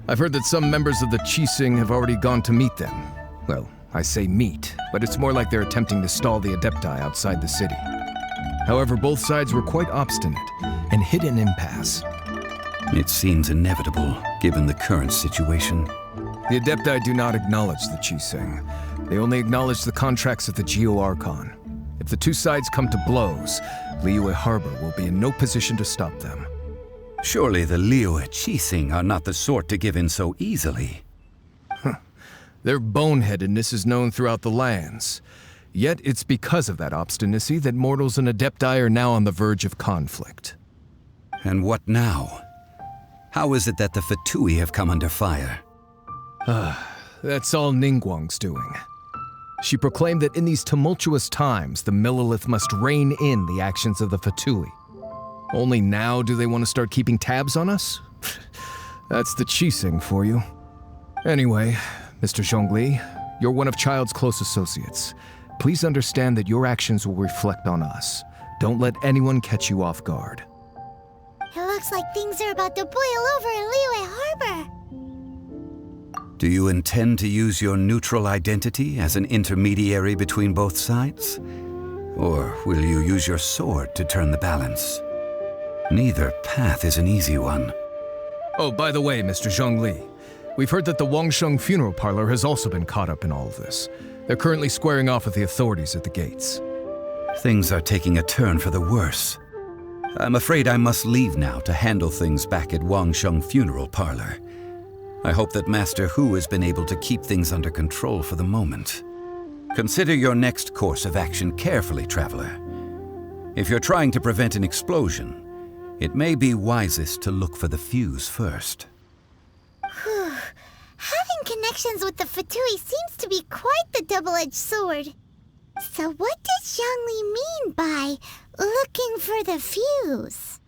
I've heard that some members of the Qixing have already gone to meet them. Well, I say meet, but it's more like they're attempting to stall the Adepti outside the city. However, both sides were quite obstinate and hit an impasse. It seems inevitable, given the current situation. The Adepti do not acknowledge the Qixing. They only acknowledge the contracts of the Geo-Archon. If the two sides come to blows, Liyue Harbor will be in no position to stop them. Surely the Liyue Qixing are not the sort to give in so easily. Their boneheadedness is known throughout the lands. Yet it's because of that obstinacy that mortals and Adepti are now on the verge of conflict. And what now? How is it that the Fatui have come under fire? That's all Ningguang's doing. She proclaimed that in these tumultuous times, the Millelith must rein in the actions of the Fatui. Only now do they want to start keeping tabs on us? That's the Qixing for you. Anyway, Mr. Zhongli, you're one of Childe's close associates. Please understand that your actions will reflect on us. Don't let anyone catch you off guard. It looks like things are about to boil over in Liyue Harbor. Do you intend to use your neutral identity as an intermediary between both sides? Or will you use your sword to turn the balance? Neither path is an easy one. Oh, by the way, Mr. Zhongli, we've heard that the Wangsheng Funeral Parlor has also been caught up in all of this. They're currently squaring off with the authorities at the gates. Things are taking a turn for the worse. I'm afraid I must leave now to handle things back at Wangsheng Funeral Parlor. I hope that Master Hu has been able to keep things under control for the moment. Consider your next course of action carefully, Traveler. If you're trying to prevent an explosion, it may be wisest to look for the fuse first. Having connections with the Fatui seems to be quite the double-edged sword. So what does Zhongli mean by looking for the fuse?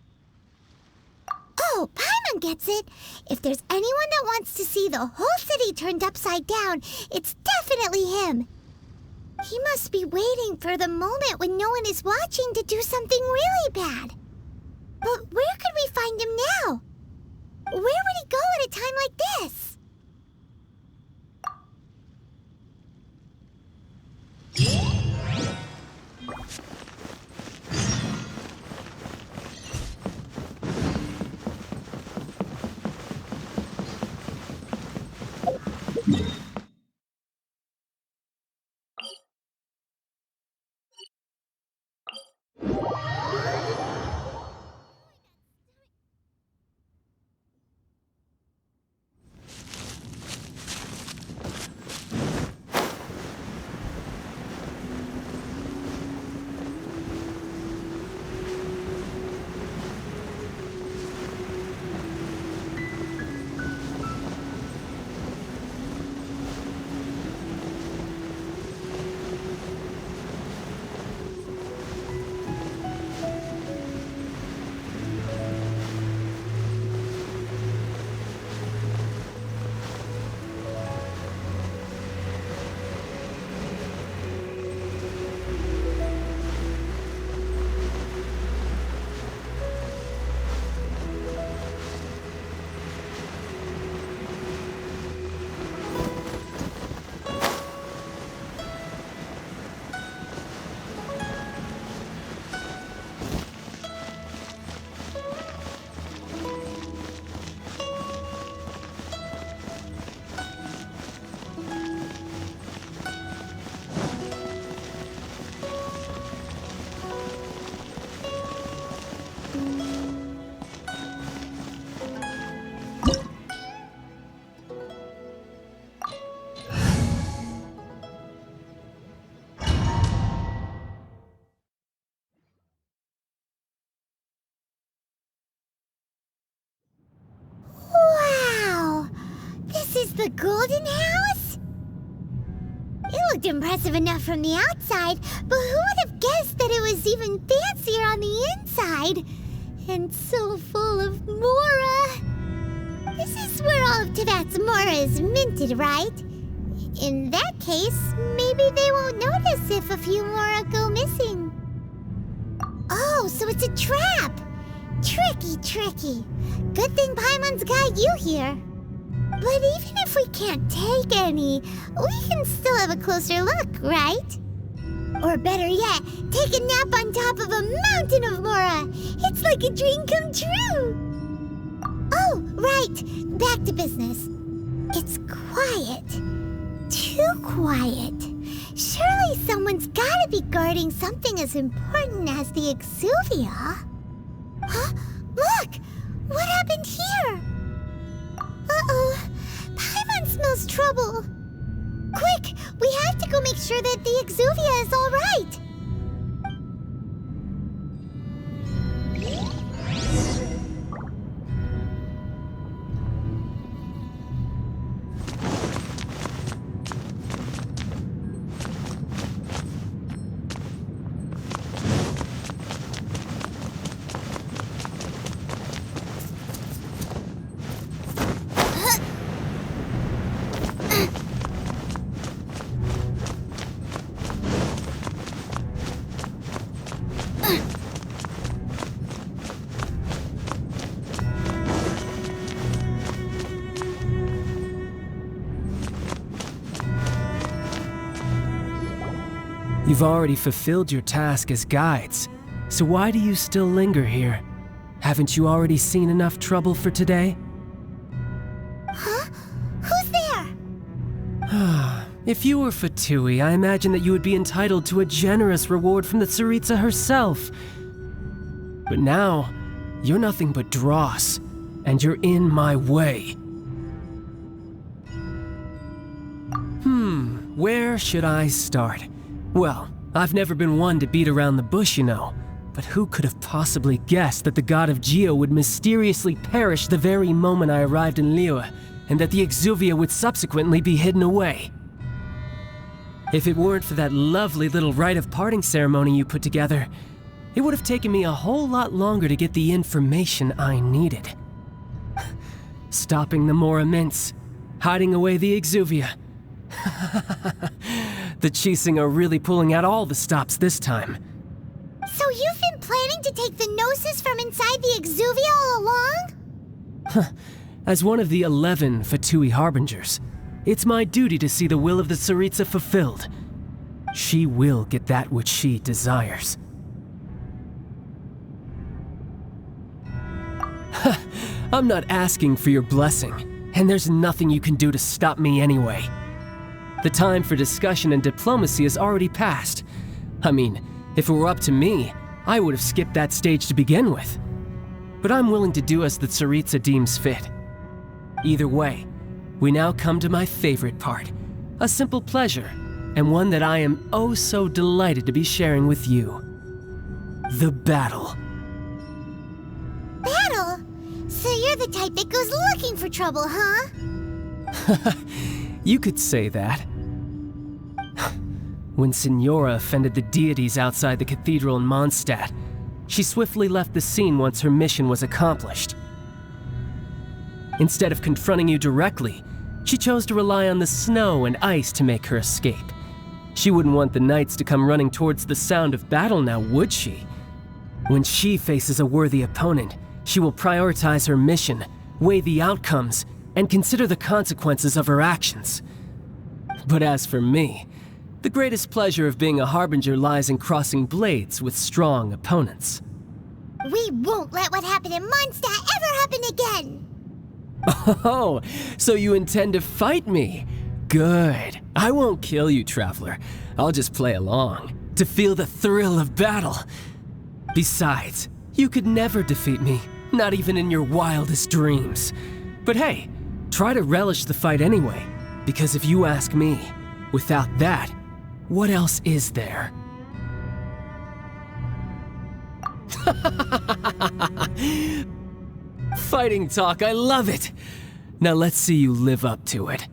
Oh, Paimon gets it. If there's anyone that wants to see the whole city turned upside down, it's definitely him. He must be waiting for the moment when no one is watching to do something really bad. But where could we find him now? Where would he go at a time like this? The Golden House? It looked impressive enough from the outside, but who would have guessed that it was even fancier on the inside? And so full of Mora. This is where all of Teyvat's Mora is minted, right? In that case, maybe they won't notice if a few Mora go missing. Oh, so it's a trap! Tricky. Good thing Paimon's got you here. But even if we can't take any, we can still have a closer look, right? Or better yet, take a nap on top of a mountain of Mora. It's like a dream come true. Oh, right. Back to business. It's quiet. Too quiet. Surely someone's gotta be guarding something as important as the Exuvia. Huh? Look! What happened here? Uh-oh. Paimon smells trouble. Quick! We have to go make sure that the Exuvia is all right. You've already fulfilled your task as guides, so why do you still linger here? Haven't you already seen enough trouble for today? Huh? Who's there? If you were Fatui, I imagine that you would be entitled to a generous reward from the Tsaritsa herself. But now, you're nothing but dross, and you're in my way. Where should I start? Well, I've never been one to beat around the bush, you know. But who could have possibly guessed that the god of Geo would mysteriously perish the very moment I arrived in Liyue, and that the Exuvia would subsequently be hidden away? If it weren't for that lovely little rite of parting ceremony you put together, it would have taken me a whole lot longer to get the information I needed. Stopping the Mora mints, hiding away the Exuvia. The Qixing are really pulling out all the stops this time. So you've been planning to take the Gnosis from inside the Exuvia all along? As one of the 11 Fatui Harbingers, it's my duty to see the will of the Tsaritsa fulfilled. she will get that which she desires. I'm not asking for your blessing, and there's nothing you can do to stop me anyway. The time for discussion and diplomacy has already passed. I mean, if it were up to me, I would have skipped that stage to begin with. But I'm willing to do as the Tsaritsa deems fit. Either way, we now come to my favorite part, a simple pleasure, and one that I am oh so delighted to be sharing with you. The battle. Battle? So you're the type that goes looking for trouble, huh? You could say that. When Signora offended the deities outside the cathedral in Mondstadt, she swiftly left the scene once her mission was accomplished. Instead of confronting you directly, she chose to rely on the snow and ice to make her escape. She wouldn't want the knights to come running towards the sound of battle now, would she? When she faces a worthy opponent, she will prioritize her mission, weigh the outcomes, and consider the consequences of her actions. But as for me, the greatest pleasure of being a harbinger lies in crossing blades with strong opponents. We won't let what happened in Mondstadt ever happen again! Oh, so you intend to fight me? Good. I won't kill you, Traveler. I'll just play along, to feel the thrill of battle. Besides, you could never defeat me, not even in your wildest dreams. But hey, try to relish the fight anyway, because if you ask me, without that, what else is there? Fighting talk, I love it! Now let's see you live up to it.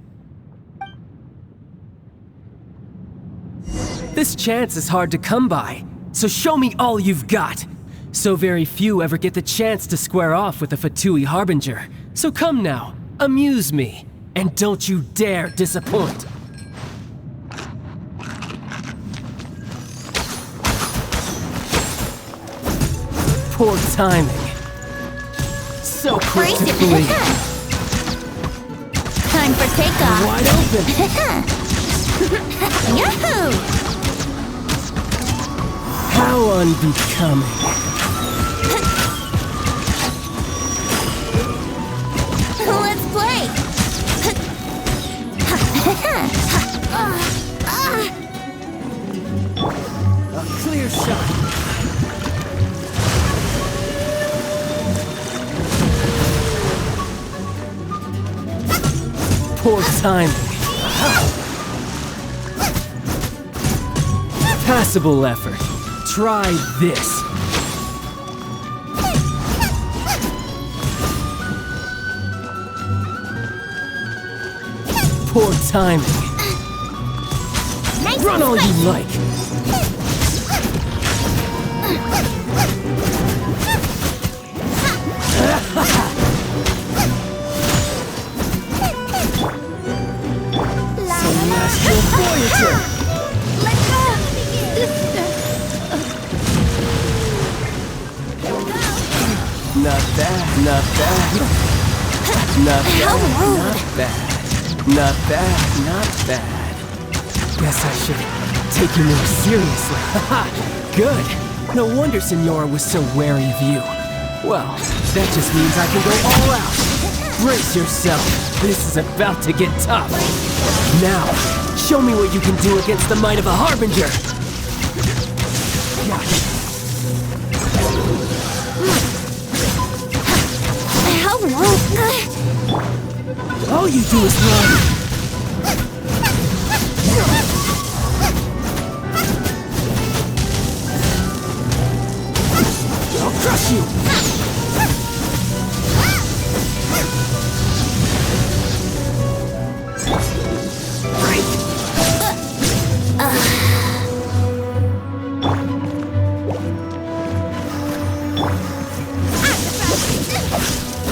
This chance is hard to come by, so show me all you've got. So very few ever get the chance to square off with a Fatui Harbinger. So come now, amuse me, and don't you dare disappoint. Poor timing. So quick to flee. Time for takeoff. Wide open. Yahoo! How unbecoming. Let's play. A clear shot. Poor timing. Passable effort. Try this. Poor timing. Nice. Run all you like. Celestial Voyager! Let's go! Not bad, not bad. Not bad, not bad. Not bad, not bad. Guess I should take you more seriously. Haha, good. No wonder Signora was so wary of you. Well, that just means I can go all out. Brace yourself. This is about to get tough. Now, show me what you can do against the might of a Harbinger. How long? All you do is run. I'll crush you.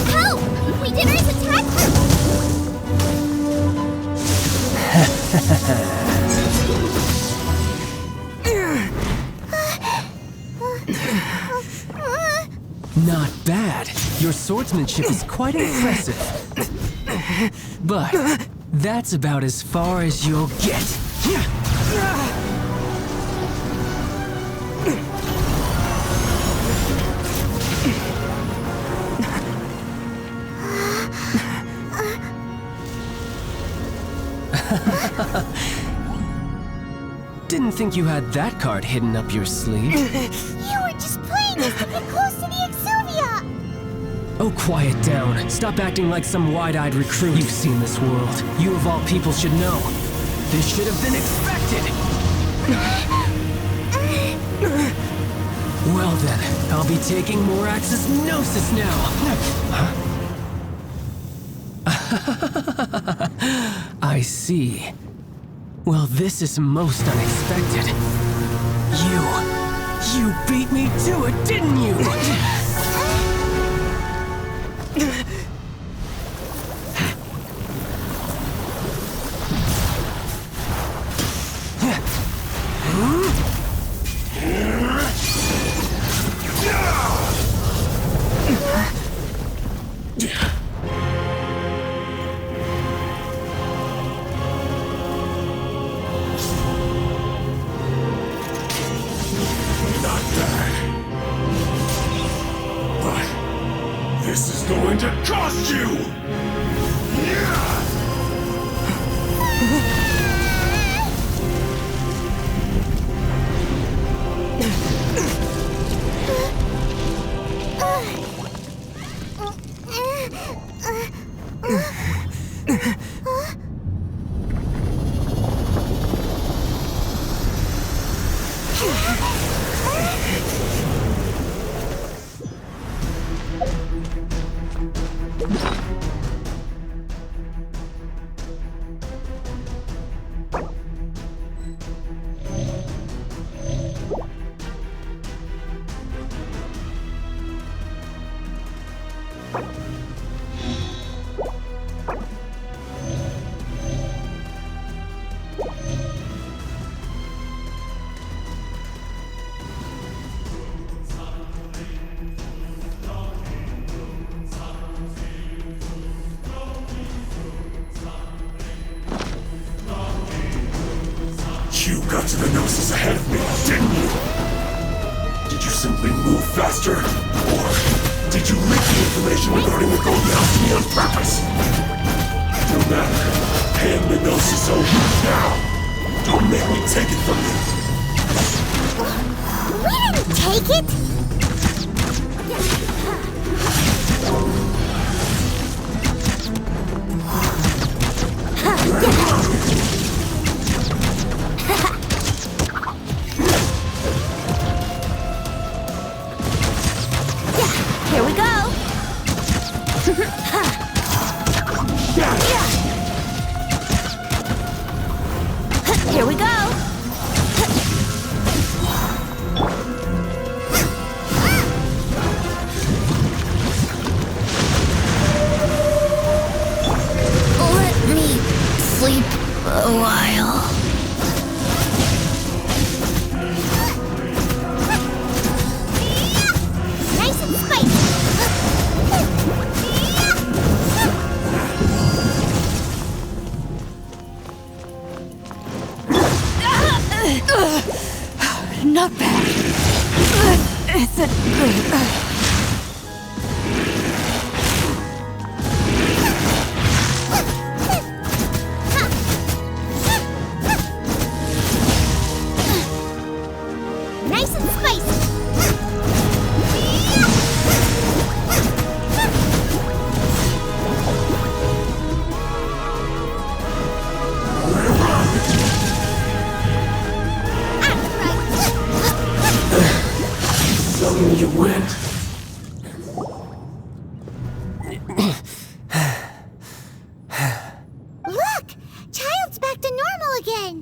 Help! We did his attack! Not bad. Your swordsmanship is quite impressive. But that's about as far as you'll get. didn't think you had that card hidden up your sleeve. You were just playing us to get close to the Exuvia! Oh, quiet down. Stop acting like some wide-eyed recruit. You've seen this world. You of all people should know. This should have been expected! Well then, I'll be taking Morax's Gnosis now! I see. Well, this is most unexpected. You beat me to it, didn't you? You got to the Gnosis ahead of me, didn't you? Did you simply move faster? Or did you leak the information regarding the Golden House to me on purpose? No matter. Hand the Gnosis over now. Don't make me take it from you. We didn't take it! Here we go! Here we go! Let me sleep a while. Nice and spicy! Not bad. It's a Nice and spicy! Suddenly you went. Look! Childe's back to normal again!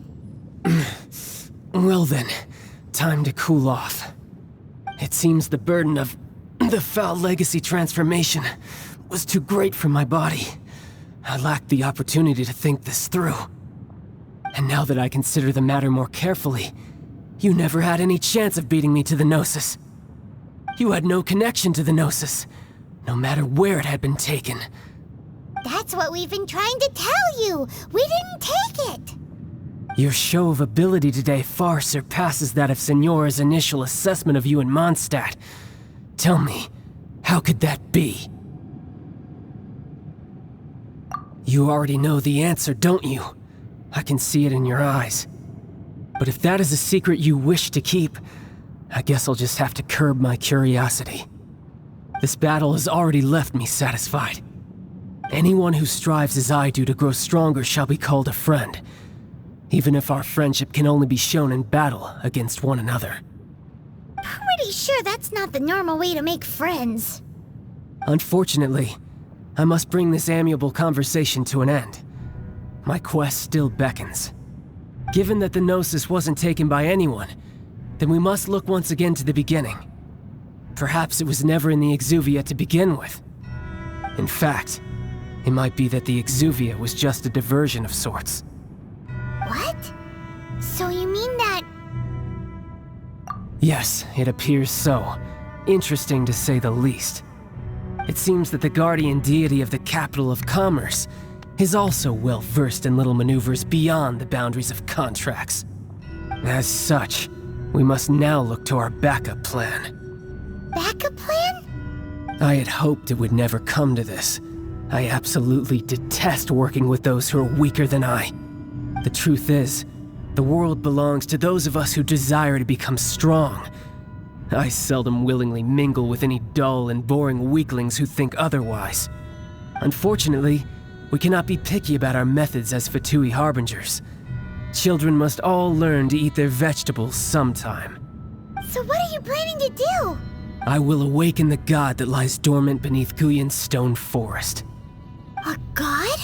Well then, time to cool off. It seems the burden of the foul legacy transformation was too great for my body. I lacked the opportunity to think this through. And now that I consider the matter more carefully, you never had any chance of beating me to the Gnosis. You had no connection to the Gnosis, no matter where it had been taken. That's what we've been trying to tell you! We didn't take it! Your show of ability today far surpasses that of Signora's initial assessment of you in Mondstadt. Tell me, how could that be? You already know the answer, don't you? I can see it in your eyes. But if that is a secret you wish to keep, I guess I'll just have to curb my curiosity. This battle has already left me satisfied. Anyone who strives as I do to grow stronger shall be called a friend, even if our friendship can only be shown in battle against one another. Pretty sure that's not the normal way to make friends. Unfortunately, I must bring this amiable conversation to an end. My quest still beckons. Given that the Gnosis wasn't taken by anyone, then we must look once again to the beginning. Perhaps it was never in the Exuvia to begin with. In fact, it might be that the Exuvia was just a diversion of sorts. What? So you mean that... Yes, it appears so. Interesting to say the least. It seems that the guardian deity of the capital of commerce is also well versed in little maneuvers beyond the boundaries of contracts. As such, we must now look to our backup plan. Backup plan? I had hoped it would never come to this. I absolutely detest working with those who are weaker than I. The truth is, the world belongs to those of us who desire to become strong. I seldom willingly mingle with any dull and boring weaklings who think otherwise. Unfortunately, we cannot be picky about our methods as Fatui harbingers. Children must all learn to eat their vegetables sometime. So what are you planning to do? I will awaken the god that lies dormant beneath Guyon's stone forest. A god?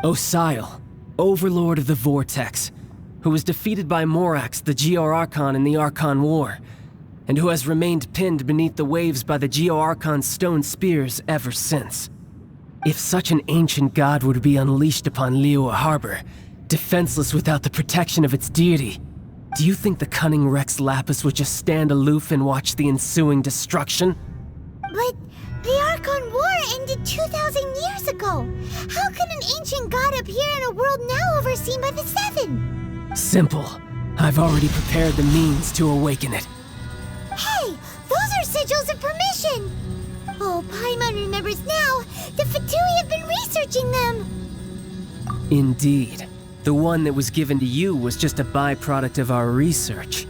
Osial, Overlord of the Vortex, who was defeated by Morax, the Geo-Archon in the Archon War, and who has remained pinned beneath the waves by the Geo-Archon's stone spears ever since. If such an ancient god were to be unleashed upon Liyue Harbor, defenseless without the protection of its deity, do you think the cunning Rex Lapis would just stand aloof and watch the ensuing destruction? But the Archon War ended 2,000 years ago. How can an ancient god appear in a world now overseen by the Seven? Simple. I've already prepared the means to awaken it. Hey, those are Sigils of Permission! Oh, Paimon remembers now. The Fatui have been researching them! Indeed. The one that was given to you was just a byproduct of our research.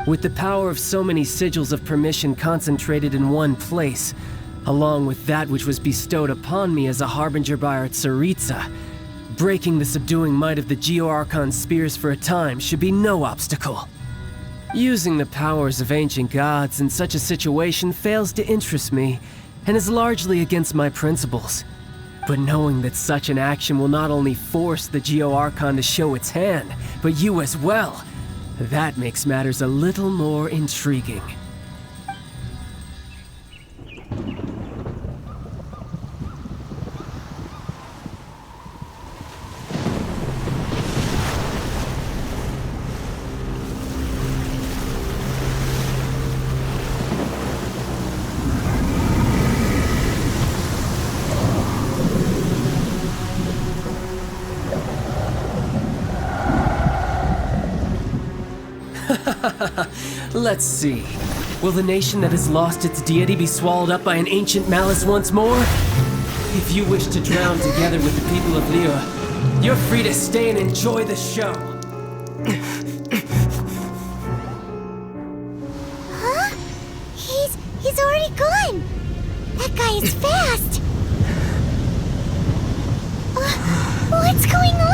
With the power of so many Sigils of Permission concentrated in one place, along with that which was bestowed upon me as a harbinger by our Tsaritsa, breaking the subduing might of the Geo-Archon spears for a time should be no obstacle. Using the powers of ancient gods in such a situation fails to interest me, and is largely against my principles. But knowing that such an action will not only force the Geo-Archon to show its hand, but you as well, that makes matters a little more intriguing. Let's see. Will the nation that has lost its deity be swallowed up by an ancient malice once more? If you wish to drown together with the people of Liyue, you're free to stay and enjoy the show. Huh? He's already gone. That guy is fast. What's going on?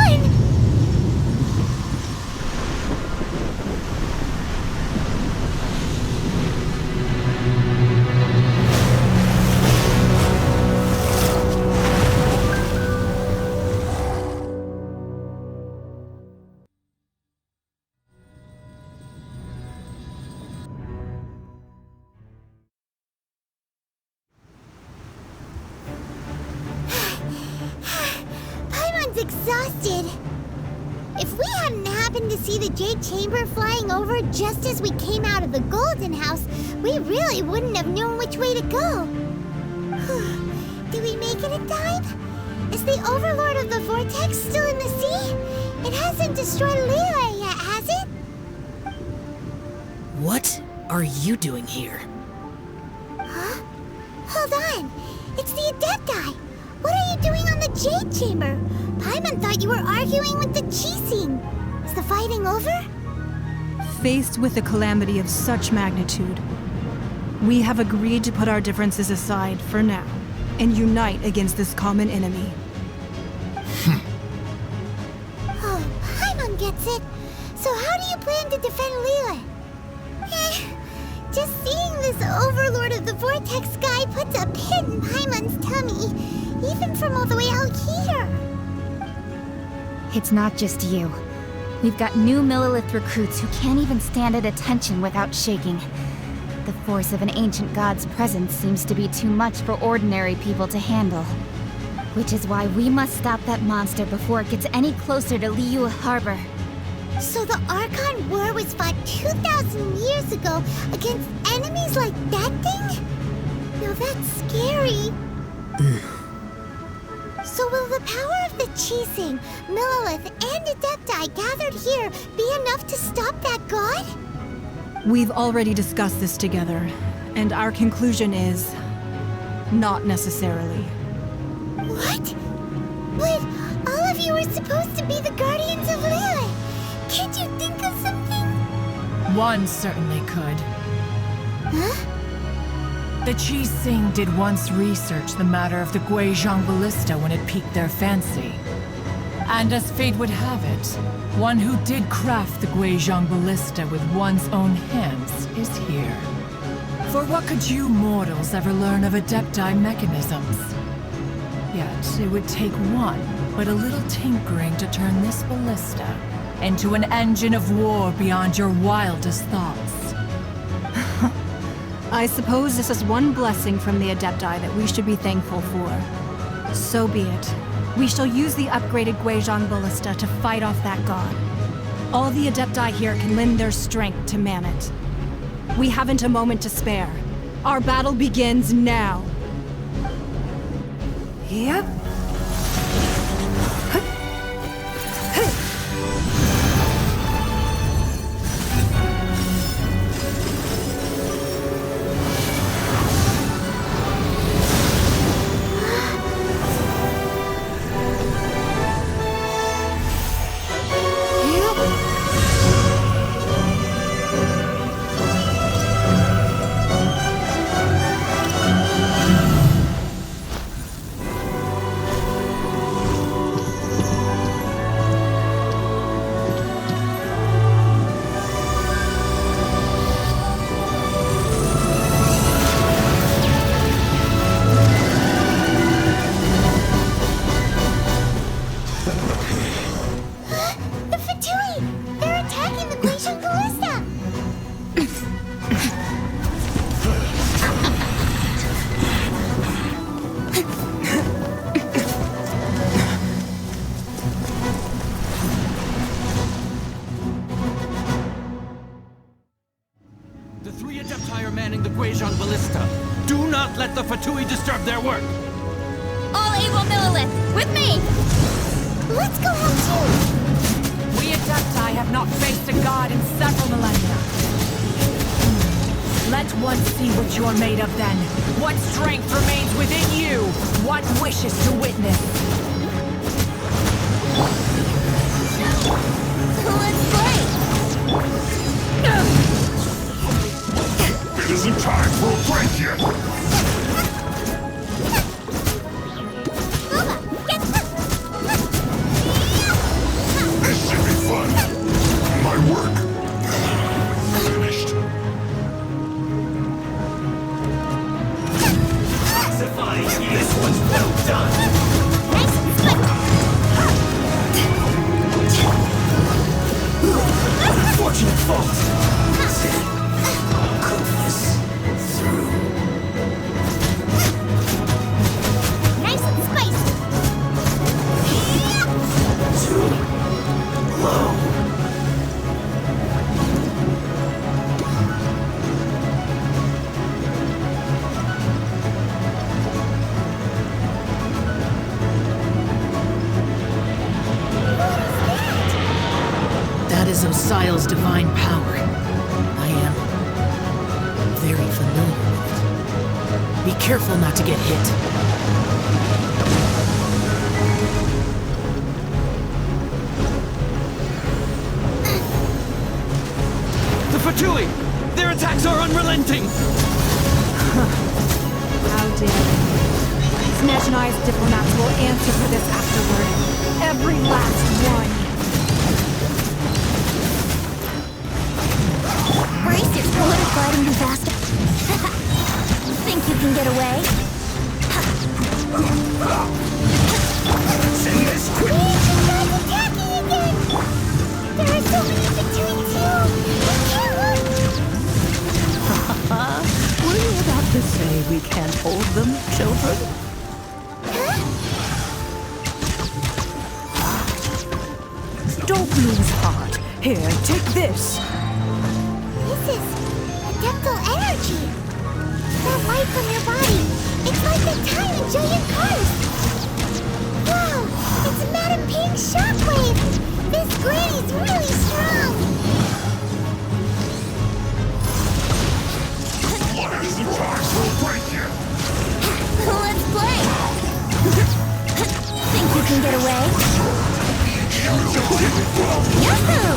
Exhausted. If we hadn't happened to see the Jade Chamber flying over just as we came out of the Golden House, we really wouldn't have known which way to go. Do we make it in time? Is the Overlord of the Vortex still in the sea? It hasn't destroyed Liyue yet, has it? What are you doing here? Huh? Hold on. It's the Adepti. What are you doing on the Jade Chamber? Paimon thought you were arguing with the Qixing. Is the fighting over? Faced with a calamity of such magnitude, we have agreed to put our differences aside for now and unite against this common enemy. Oh, Paimon gets it. So how do you plan to defend Liyue? Just seeing this Overlord of the Vortex guy puts a pit in Paimon's tummy, even from all the way out here. It's not just you. We've got new Millelith recruits who can't even stand at attention without shaking. The force of an ancient god's presence seems to be too much for ordinary people to handle. Which is why we must stop that monster before it gets any closer to Liyue Harbor. So the Archon War was fought 2,000 years ago against enemies like that thing? Now that's scary. So will the power of the Qixing, Millelith, and Adepti gathered here be enough to stop that god? We've already discussed this together, and our conclusion is... not necessarily. What? But all of you were supposed to be the guardians of Liyue. Can't you think of something? One certainly could. Huh? The Qixing did once research the matter of the Guizhong Ballista when it piqued their fancy. And as fate would have it, one who did craft the Guizhong Ballista with one's own hands is here. For what could you mortals ever learn of Adepti mechanisms? Yet it would take one but a little tinkering to turn this ballista into an engine of war beyond your wildest thoughts. I suppose this is one blessing from the Adepti that we should be thankful for. So be it. We shall use the upgraded Guizhong Ballista to fight off that god. All the Adepti here can lend their strength to man it. We haven't a moment to spare. Our battle begins now. Yep. Let the Fatui disturb their work! All able Millelith, with me! Let's go home too! We Adepti have not faced a god in several millennia. Let one see what you're made of then. What strength remains within you. What wishes to witness. Let's play! It isn't time for a break yet! This should be fun. My work finished. This one's well done. Nice and slick. Unfortunate fault. Cook this through. Nice and spicy. Too low. That is Osial's divine power. I am very familiar with it. Be careful not to get hit. Fatui! Their attacks are unrelenting! How dare they? Snezhnai's diplomats will answer for this afterward. Every last one. Brace your bullet fighting you faster. Think you can get away? Send this quick! Guys attacking again! There are so many Fatuis too! I can't look! Were you about to say we can't hold them, children? Don't lose heart. Here, take this. This is adeptal energy. That light from your body. It's like the time in Julian Curse. Wow, it's Madame Ping's shockwave. This granny's really strong. What is the price will break you? Let's play. Think you can get away? Yahoo!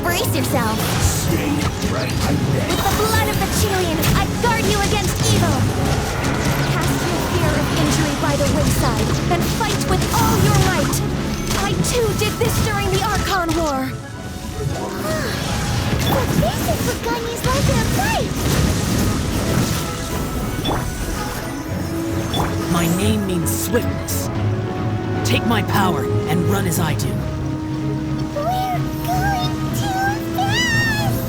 Brace yourself. Stay right there. With the blood of the Chilean, I guard you against evil. Cast your fear of injury by the wayside, and fight with all your might. I too did this during the Archon War. But this is what Ganyu's like in a fight. My name means swiftness. Take my power and run as I do. We're going too fast!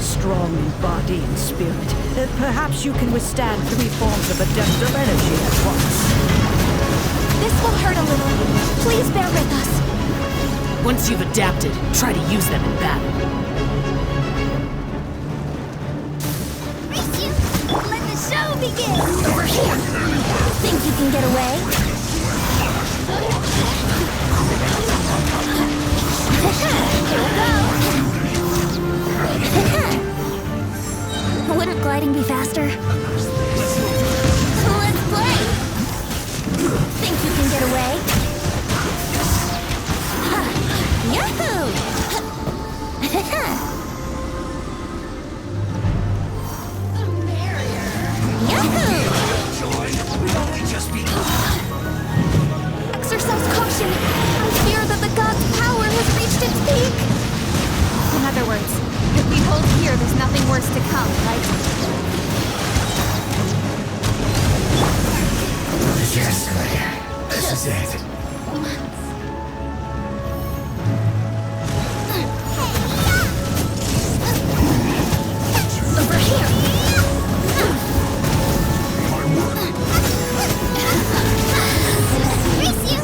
Strong in body and spirit. Perhaps you can withstand 3 forms of adeptal energy at once. This will hurt a little. Please bear with us. Once you've adapted, try to use them in battle. Race you! Let the show begin! Over here! Think you can get away? Here we go! Wouldn't gliding be faster? Let's play! Think you can get away? Yahoo! Yahoo! Exercise caution! I fear that the god's power has reached its peak! In other words, if we hold here, there's nothing worse to come, right? Yes, Claire. This is it. Over here! Race you!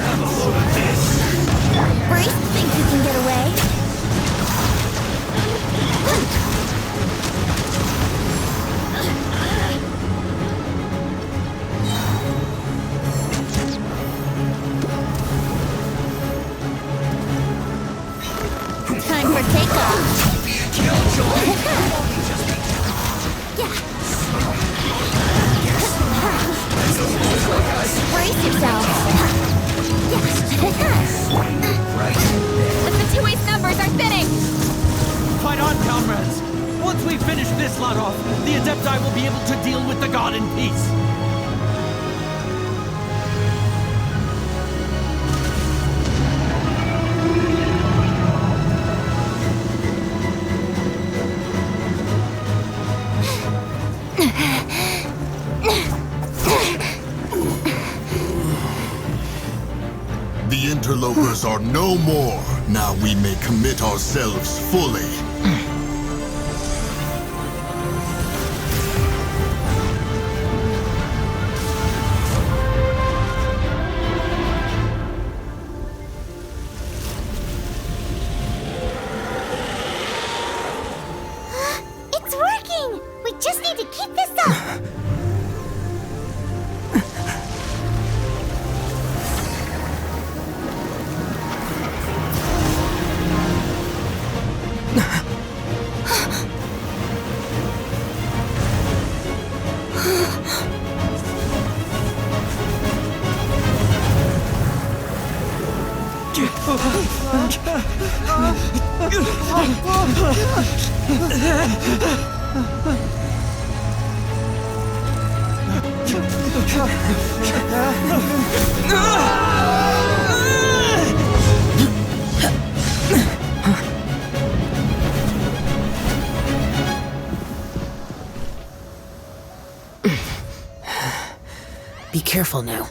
Have a look at this. Brace, think you can get away? Time for takeoff. Brace yourself. The Fatui's numbers are thinning! Fight on, comrades! Once we finish this lot off, the Adepti will be able to deal with the god in peace. progress are no more. Now we may commit ourselves fully. It's working! We just need to keep this up! Be careful now.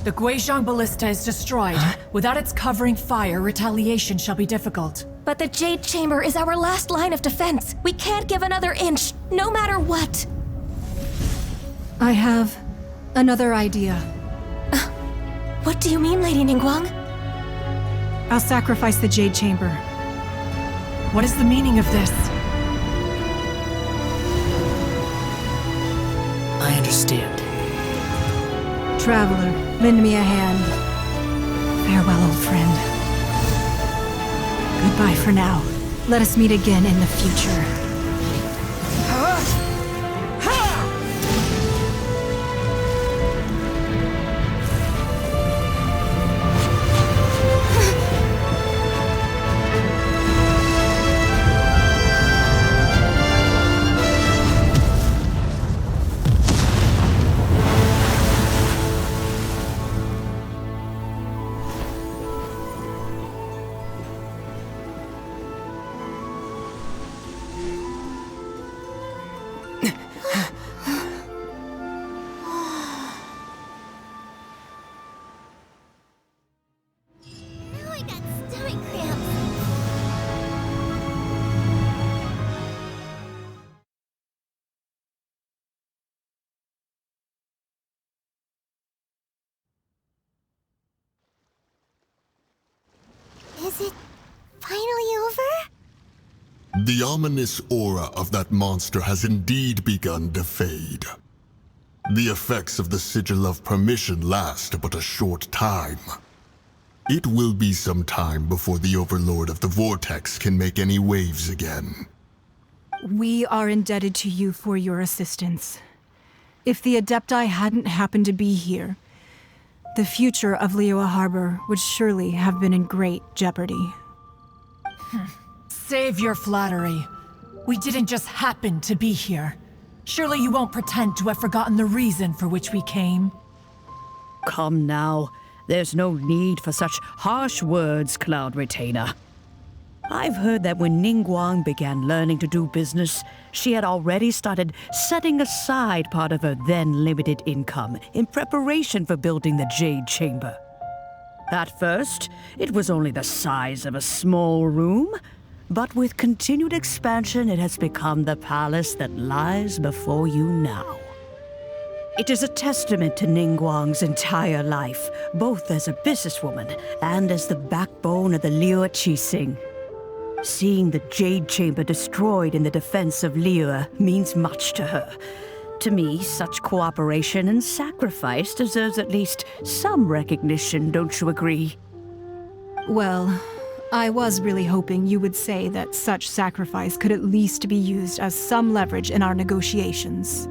The Guizhong Ballista is destroyed. Without its covering fire, retaliation shall be difficult. But the Jade Chamber is our last line of defense. We can't give another inch, no matter what. I have another idea. What do you mean, Lady Ningguang? I'll sacrifice the Jade Chamber. What is the meaning of this? I understand. Traveler, lend me a hand. Farewell, old friend. Goodbye for now. Let us meet again in the future. Is it finally over? The ominous aura of that monster has indeed begun to fade. The effects of the Sigil of Permission last but a short time. It will be some time before the Overlord of the Vortex can make any waves again. We are indebted to you for your assistance. If the Adepti hadn't happened to be here, the future of Liyue Harbor would surely have been in great jeopardy. Save your flattery. We didn't just happen to be here. Surely you won't pretend to have forgotten the reason for which we came. Come now. There's no need for such harsh words, Cloud Retainer. I've heard that when Ningguang began learning to do business, she had already started setting aside part of her then limited income in preparation for building the Jade Chamber. At first, it was only the size of a small room, but with continued expansion, it has become the palace that lies before you now. It is a testament to Ningguang's entire life, both as a businesswoman and as the backbone of the Liyue Qixing. Seeing the Jade Chamber destroyed in the defense of Liyue means much to her. To me, such cooperation and sacrifice deserves at least some recognition, don't you agree? Well, I was really hoping you would say that such sacrifice could at least be used as some leverage in our negotiations.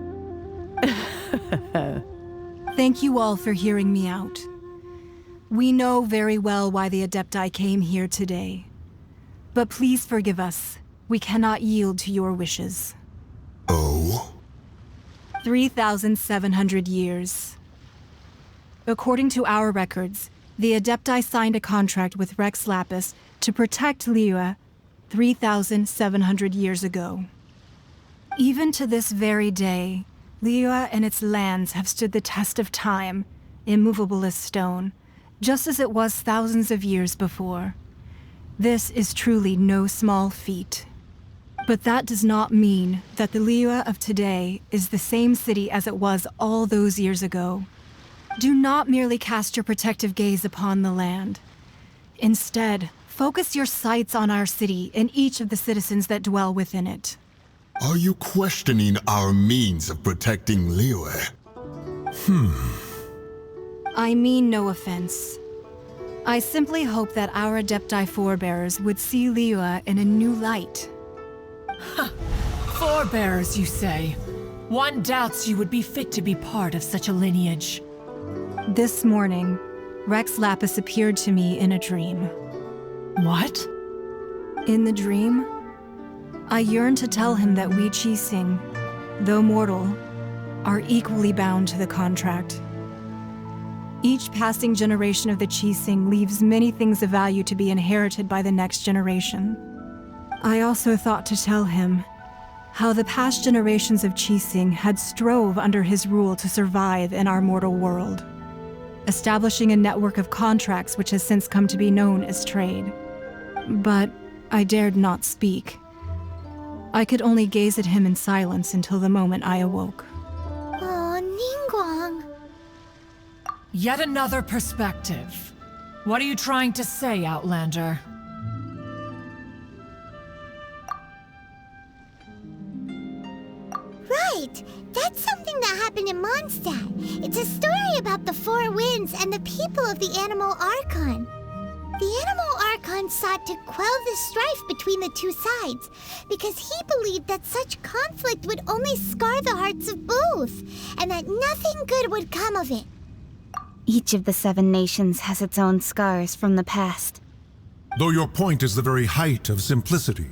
Thank you all for hearing me out. We know very well why the Adepti came here today. But please forgive us. We cannot yield to your wishes. Oh? 3,700 years. According to our records, the Adepti signed a contract with Rex Lapis to protect Liyue 3,700 years ago. Even to this very day, Liyue and its lands have stood the test of time, immovable as stone, just as it was thousands of years before. This is truly no small feat. But that does not mean that the Liyue of today is the same city as it was all those years ago. Do not merely cast your protective gaze upon the land. Instead, focus your sights on our city and each of the citizens that dwell within it. Are you questioning our means of protecting Liyue? I mean no offense. I simply hope that our Adepti forebears would see Liyue in a new light. Forebears, you say? One doubts you would be fit to be part of such a lineage. This morning, Rex Lapis appeared to me in a dream. What? In the dream, I yearned to tell him that we Qixing, though mortal, are equally bound to the contract. Each passing generation of the Qixing leaves many things of value to be inherited by the next generation. I also thought to tell him how the past generations of Qixing had strove under his rule to survive in our mortal world, establishing a network of contracts which has since come to be known as trade. But I dared not speak. I could only gaze at him in silence until the moment I awoke. Oh, Ningguang. Yet another perspective. What are you trying to say, Outlander? Right! That's something that happened in Mondstadt. It's a story about the Four Winds and the people of the Animal Archon. The Animal Archon sought to quell the strife between the two sides because he believed that such conflict would only scar the hearts of both, and that nothing good would come of it. Each of the 7 nations has its own scars from the past. Though your point is the very height of simplicity.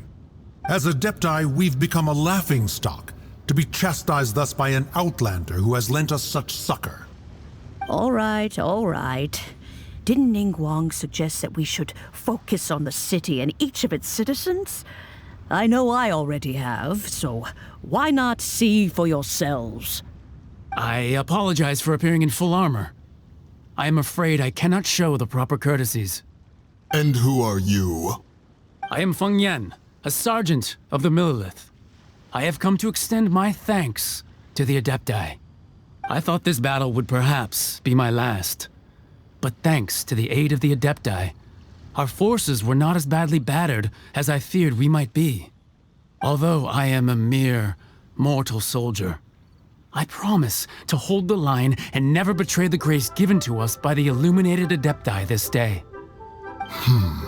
As Adepti, we've become a laughingstock, to be chastised thus by an outlander who has lent us such succor. All right, all right. Didn't Ningguang suggest that we should focus on the city and each of its citizens? I know I already have, so why not see for yourselves? I apologize for appearing in full armor. I am afraid I cannot show the proper courtesies. And who are you? I am Feng Yan, a sergeant of the Millelith. I have come to extend my thanks to the Adepti. I thought this battle would perhaps be my last. But thanks to the aid of the Adepti, our forces were not as badly battered as I feared we might be. Although I am a mere mortal soldier, I promise to hold the line and never betray the grace given to us by the illuminated Adepti this day. Huh?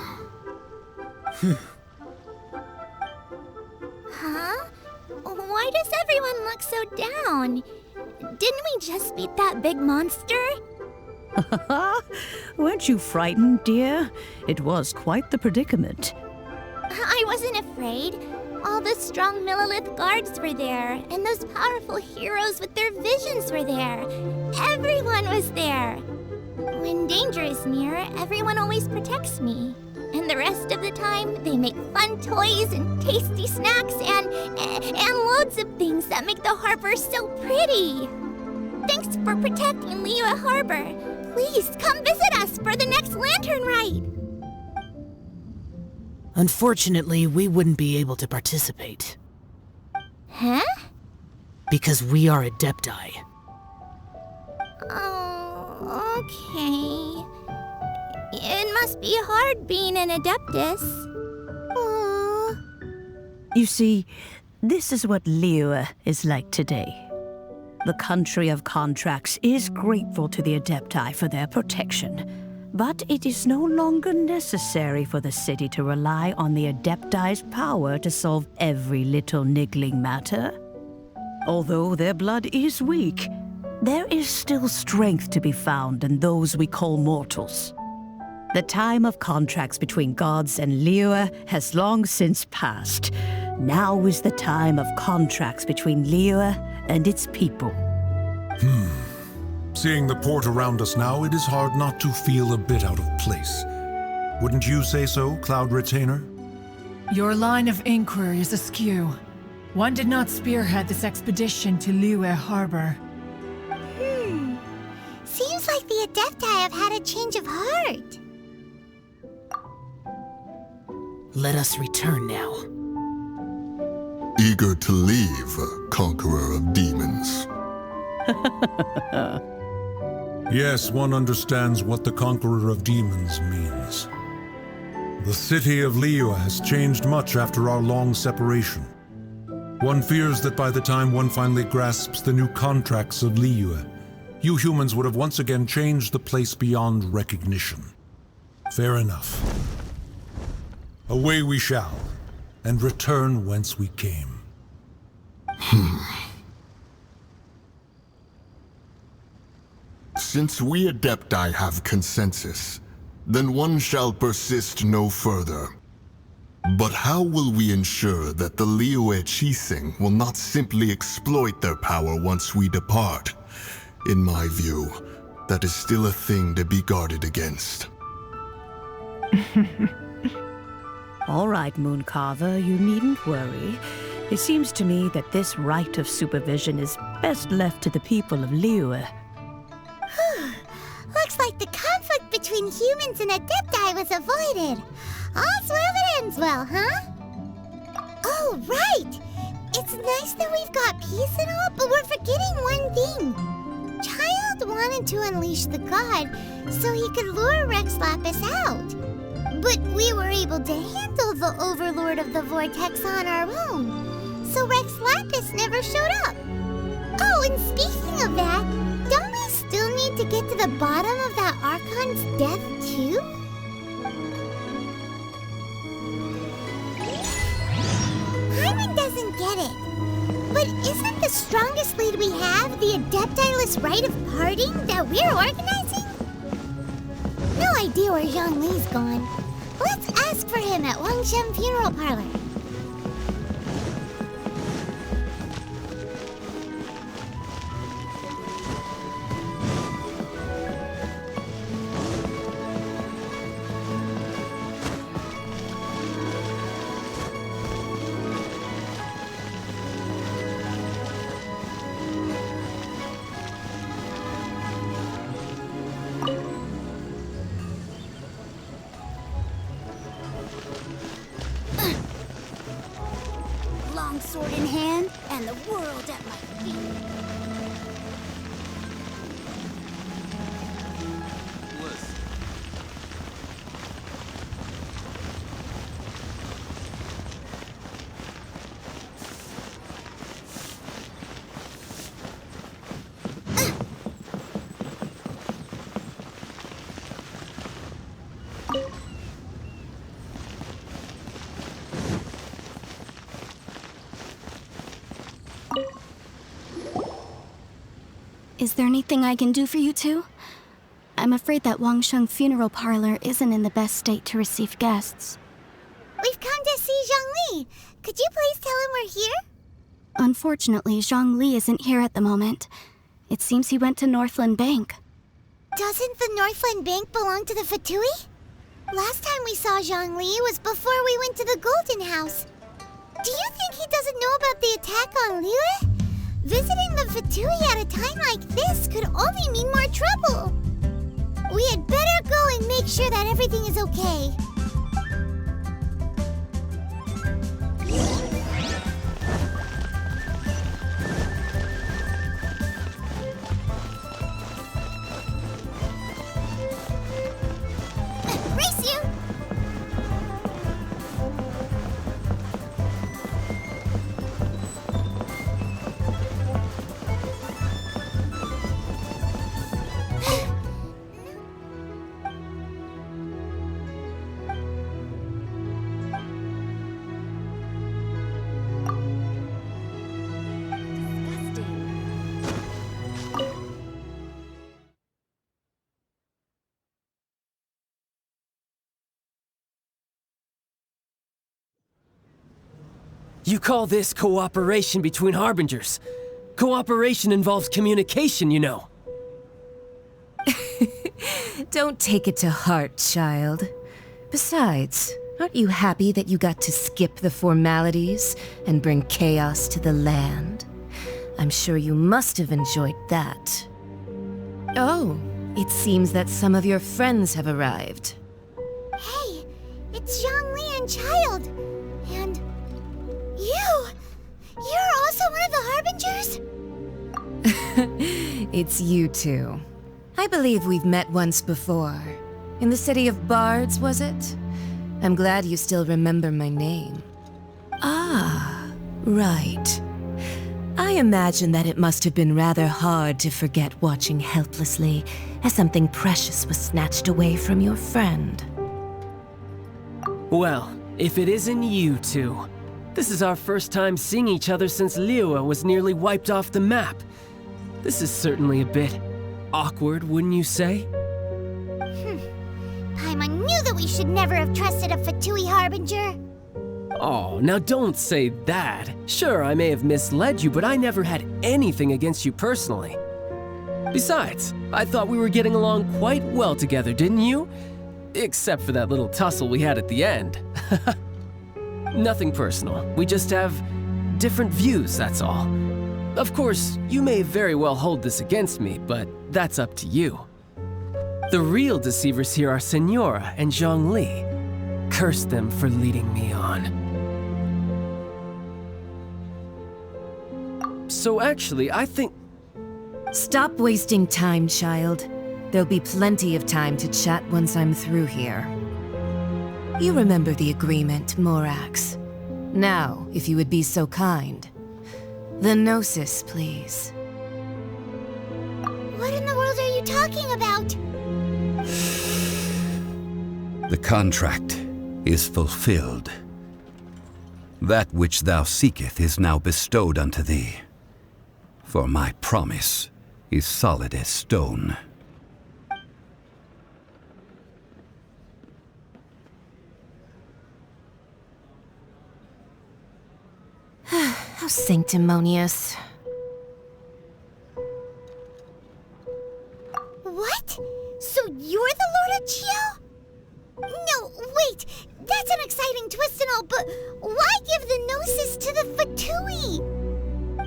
Why does everyone look so down? Didn't we just beat that big monster? Weren't you frightened, dear? It was quite the predicament. I wasn't afraid. All the strong Millelith guards were there, and those powerful heroes with their visions were there. Everyone was there. When danger is near, everyone always protects me. And the rest of the time, they make fun toys and tasty snacks and loads of things that make the harbor so pretty. Thanks for protecting Liyue Harbor. Please come visit us for the next lantern rite. Unfortunately, we wouldn't be able to participate. Huh? Because we are Adepti. Oh, okay. It must be hard being an Adeptus. Aww. You see, this is what Liyue is like today. The country of contracts is grateful to the Adepti for their protection, but it is no longer necessary for the city to rely on the Adepti's power to solve every little niggling matter. Although their blood is weak, there is still strength to be found in those we call mortals. The time of contracts between gods and Liyue has long since passed. Now is the time of contracts between Liyue and its people. Seeing the port around us now, it is hard not to feel a bit out of place. Wouldn't you say so, Cloud Retainer? Your line of inquiry is askew. One did not spearhead this expedition to Liyue Harbor. Seems like the the Adepti have had a change of heart. Let us return now. Eager to leave, Conqueror of Demons. Yes, one understands what the Conqueror of Demons means. The city of Liyue has changed much after our long separation. One fears that by the time one finally grasps the new contracts of Liyue, you humans would have once again changed the place beyond recognition. Fair enough. Away we shall, and return whence we came. Since we Adepti have consensus, then one shall persist no further. But how will we ensure that the Liyue Qixing will not simply exploit their power once we depart? In my view, that is still a thing to be guarded against. All right, Mooncarver, you needn't worry. It seems to me that this right of supervision is best left to the people of Liyue. Looks like the conflict between humans and Adepti was avoided. All's well that ends well, huh? Oh, right! It's nice that we've got peace and all, but we're forgetting one thing. Childe wanted to unleash the god so he could lure Rex Lapis out. But we were able to handle the Overlord of the Vortex on our own, so Rex Lapis never showed up. Oh, and speaking of that, don't we still need to get to the bottom of that Archon's death, too? Hyman doesn't get it. But isn't the strongest lead we have the Adepti-less rite of parting that we're organizing? No idea where Zhongli's gone. Let's ask for him at Wangshen Funeral Parlor. Sword in hand, and the world at my feet. Is there anything I can do for you two? I'm afraid that Wangshen Funeral Parlor isn't in the best state to receive guests. We've come to see Zhongli. Could you please tell him we're here? Unfortunately, Zhongli isn't here at the moment. It seems he went to Northland Bank. Doesn't the Northland Bank belong to the Fatui? Last time we saw Zhongli was before we went to the Golden House. Do you think he doesn't know about the attack on Liyue? Visiting the Fatui at a time like this could only mean more trouble. We had better go and make sure that everything is okay. Race you! You call this cooperation between Harbingers? Cooperation involves communication, you know. Don't take it to heart, child. Besides, aren't you happy that you got to skip the formalities and bring chaos to the land? I'm sure you must have enjoyed that. Oh, It seems that some of your friends have arrived. Hey, it's Zhongli and Childe. And you! You're also one of the Harbingers? It's you two. I believe we've met once before. In the city of Bards, was it? I'm glad you still remember my name. Ah, right. I imagine that it must have been rather hard to forget watching helplessly as something precious was snatched away from your friend. Well, if it isn't you two. This is our first time seeing each other since Liyue was nearly wiped off the map. This is certainly a bit awkward, wouldn't you say? Paimon knew that we should never have trusted a Fatui Harbinger. Oh, now don't say that. Sure, I may have misled you, but I never had anything against you personally. Besides, I thought we were getting along quite well together, didn't you? Except for that little tussle we had at the end. Nothing personal. We just have different views, that's all. Of course, you may very well hold this against me, but that's up to you. The real deceivers here are Senora and Zhongli. Curse them for leading me on. So actually, I think... Stop wasting time, child. There'll be plenty of time to chat once I'm through here. You remember the agreement, Morax. Now, if you would be so kind. The Gnosis, please. What in the world are you talking about? The contract is fulfilled. That which thou seeketh is now bestowed unto thee. For my promise is solid as stone. How sanctimonious. What? So you're the Lord of Geo? No, wait! That's an exciting twist and all, but why give the Gnosis to the Fatui?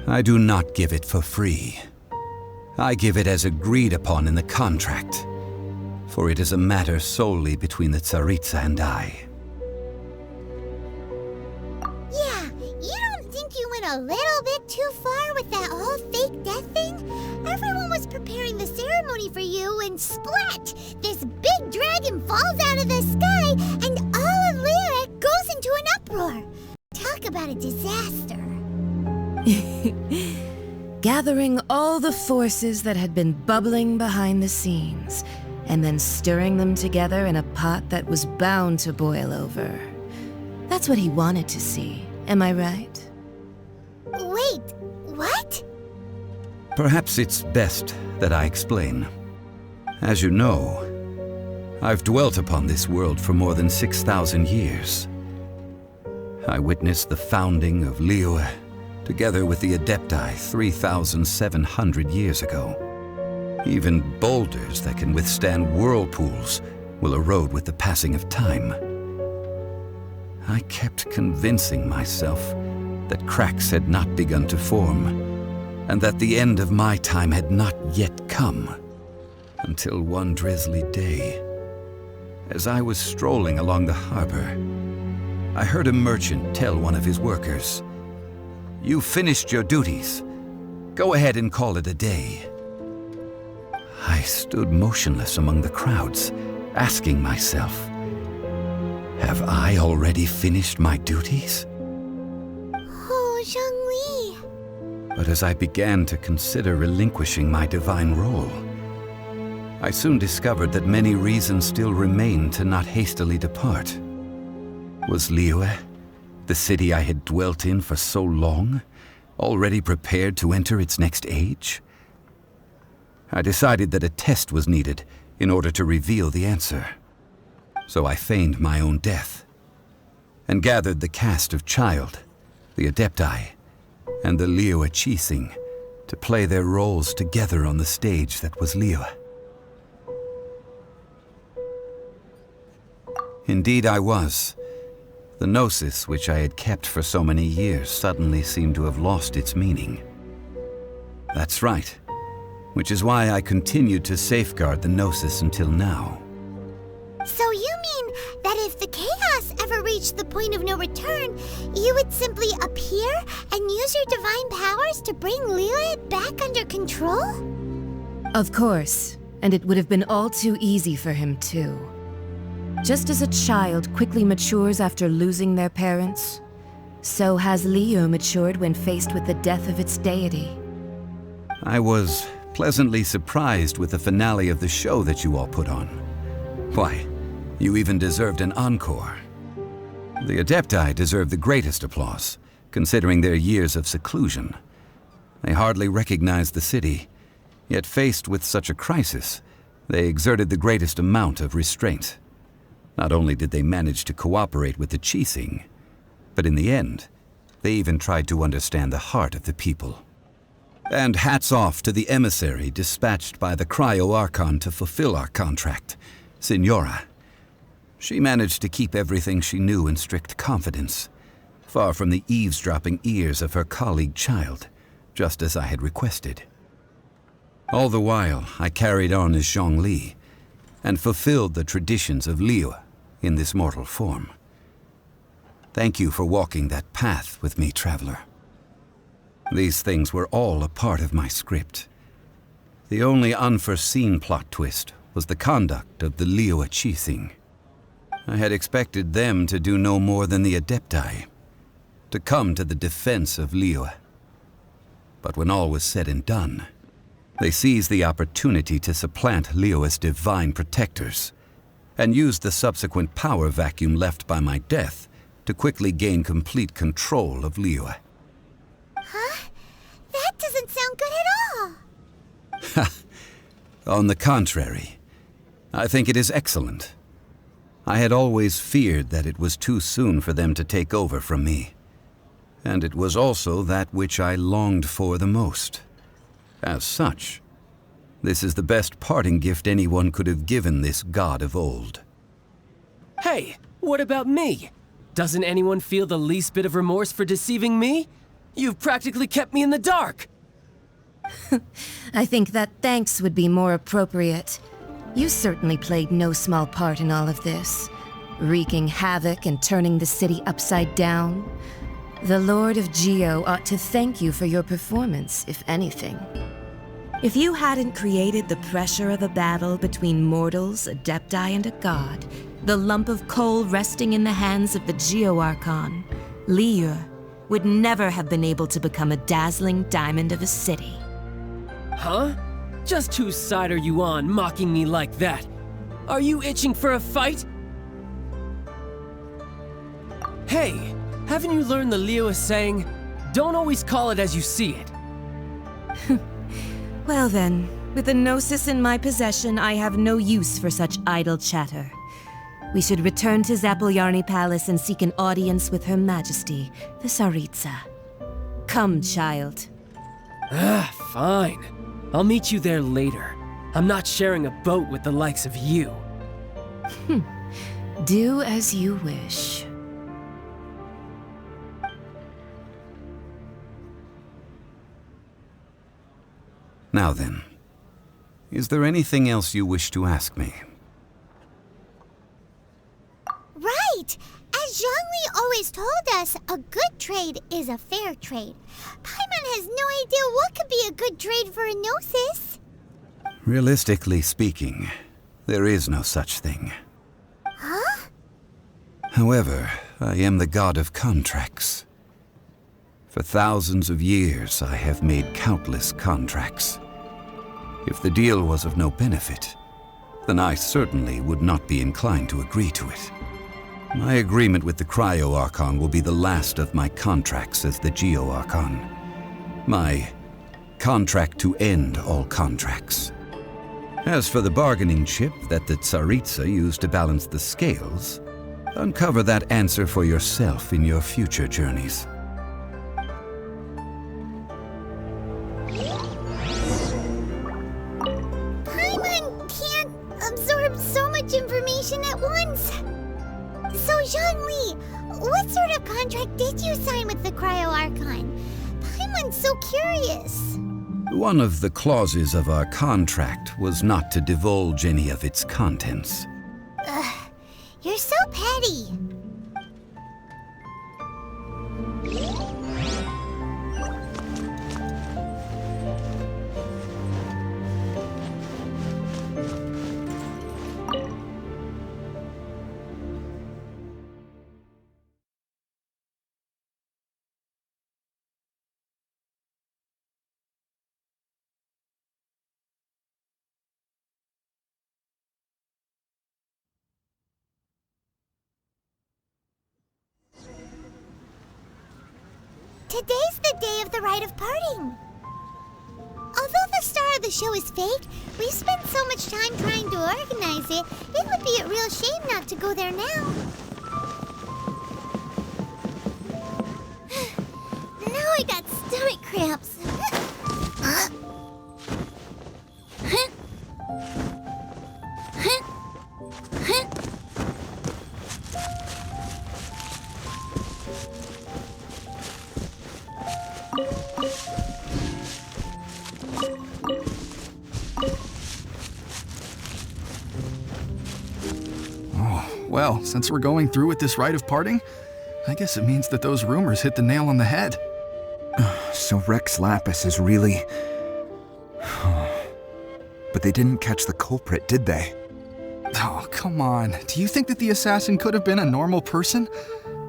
I do not give it for free. I give it as agreed upon in the contract, for it is a matter solely between the Tsaritsa and I. Yeah, you don't think you went a little bit too far with that whole fake death thing? Everyone was preparing the ceremony for you, and splat! This big dragon falls out of the sky, and all of Liyue goes into an uproar. Talk about a disaster. Gathering all the forces that had been bubbling behind the scenes, and then stirring them together in a pot that was bound to boil over. That's what he wanted to see, am I right? Wait, what? Perhaps it's best that I explain. As you know, I've dwelt upon this world for more than 6,000 years. I witnessed the founding of Liyue, together with the Adepti 3,700 years ago. Even boulders that can withstand whirlpools will erode with the passing of time. I kept convincing myself that cracks had not begun to form, and that the end of my time had not yet come. Until one drizzly day, as I was strolling along the harbor, I heard a merchant tell one of his workers, "You finished your duties. Go ahead and call it a day." I stood motionless among the crowds, asking myself, have I already finished my duties? Oh, Zhongli. But as I began to consider relinquishing my divine role, I soon discovered that many reasons still remained to not hastily depart. Was Liyue, the city I had dwelt in for so long, already prepared to enter its next age? I decided that a test was needed in order to reveal the answer. So I feigned my own death, and gathered the cast of Childe, the Adepti, and the Liyue Qixing to play their roles together on the stage that was Liyue. Indeed I was. The Gnosis, which I had kept for so many years, suddenly seemed to have lost its meaning. That's right. which is why I continued to safeguard the Gnosis until now. So you mean that if the chaos ever reached the point of no return, you would simply appear and use your divine powers to bring Liyue back under control? Of course, and it would have been all too easy for him too. Just as a child quickly matures after losing their parents, so has Liyue matured when faced with the death of its deity. I was pleasantly surprised with the finale of the show that you all put on. Why, you even deserved an encore. The Adepti deserve the greatest applause, considering their years of seclusion. They hardly recognized the city, yet faced with such a crisis, they exerted the greatest amount of restraint. Not only did they manage to cooperate with the Qixing, but in the end, they even tried to understand the heart of the people. And hats off to the emissary dispatched by the Cryo-Archon to fulfill our contract, Signora. She managed to keep everything she knew in strict confidence, far from the eavesdropping ears of her colleague Childe, just as I had requested. All the while, I carried on as Zhongli, and fulfilled the traditions of Liyue in this mortal form. Thank you for walking that path with me, traveler. These things were all a part of my script. The only unforeseen plot twist was the conduct of the Liyue Qixing. I had expected them to do no more than the Adepti, to come to the defense of Liyue. But when all was said and done, they seized the opportunity to supplant Liyue's divine protectors, and used the subsequent power vacuum left by my death to quickly gain complete control of Liyue. Huh? That doesn't sound good at all. On the contrary, I think it is excellent. I had always feared that it was too soon for them to take over from me, and it was also that which I longed for the most. As such, this is the best parting gift anyone could have given this god of old. Hey, what about me? Doesn't anyone feel the least bit of remorse for deceiving me? You've practically kept me in the dark! I think that thanks would be more appropriate. You certainly played no small part in all of this, wreaking havoc and turning the city upside down. The Lord of Geo ought to thank you for your performance, if anything. If you hadn't created the pressure of a battle between mortals, Adepti, and a god, the lump of coal resting in the hands of the Geo-Archon, Liyue, would never have been able to become a dazzling diamond of a city. Huh? Just whose side are you on, mocking me like that? Are you itching for a fight? Hey, haven't you learned the Liyue saying, don't always call it as you see it? Well then, with the Gnosis in my possession, I have no use for such idle chatter. We should return to Zapoljarny Palace and seek an audience with Her Majesty, the Tsaritsa. Come, child. Fine. I'll meet you there later. I'm not sharing a boat with the likes of you. Do as you wish. Now then, is there anything else you wish to ask me? Right! As Zhongli always told us, a good trade is a fair trade. Paimon has no idea what could be a good trade for a Gnosis. Realistically speaking, there is no such thing. Huh? However, I am the god of contracts. For thousands of years, I have made countless contracts. If the deal was of no benefit, then I certainly would not be inclined to agree to it. My agreement with the Cryo-Archon will be the last of my contracts as the Geo-Archon. My contract to end all contracts. As for the bargaining chip that the Tsaritsa used to balance the scales, uncover that answer for yourself in your future journeys. Paimon can't absorb so much information at once. So, Zhongli, what sort of contract did you sign with the Cryo-Archon? Paimon's so curious. One of the clauses of our contract was not to divulge any of its contents. Ugh, you're so petty. Today's the day of the rite of parting. Although the star of the show is fake, we spent so much time trying to organize it, it would be a real shame not to go there now. Now I got stomach cramps. Well, since we're going through with this rite of parting, I guess it means that those rumors hit the nail on the head. So Rex Lapis is really... But they didn't catch the culprit, did they? Oh, come on. Do you think that the assassin could have been a normal person?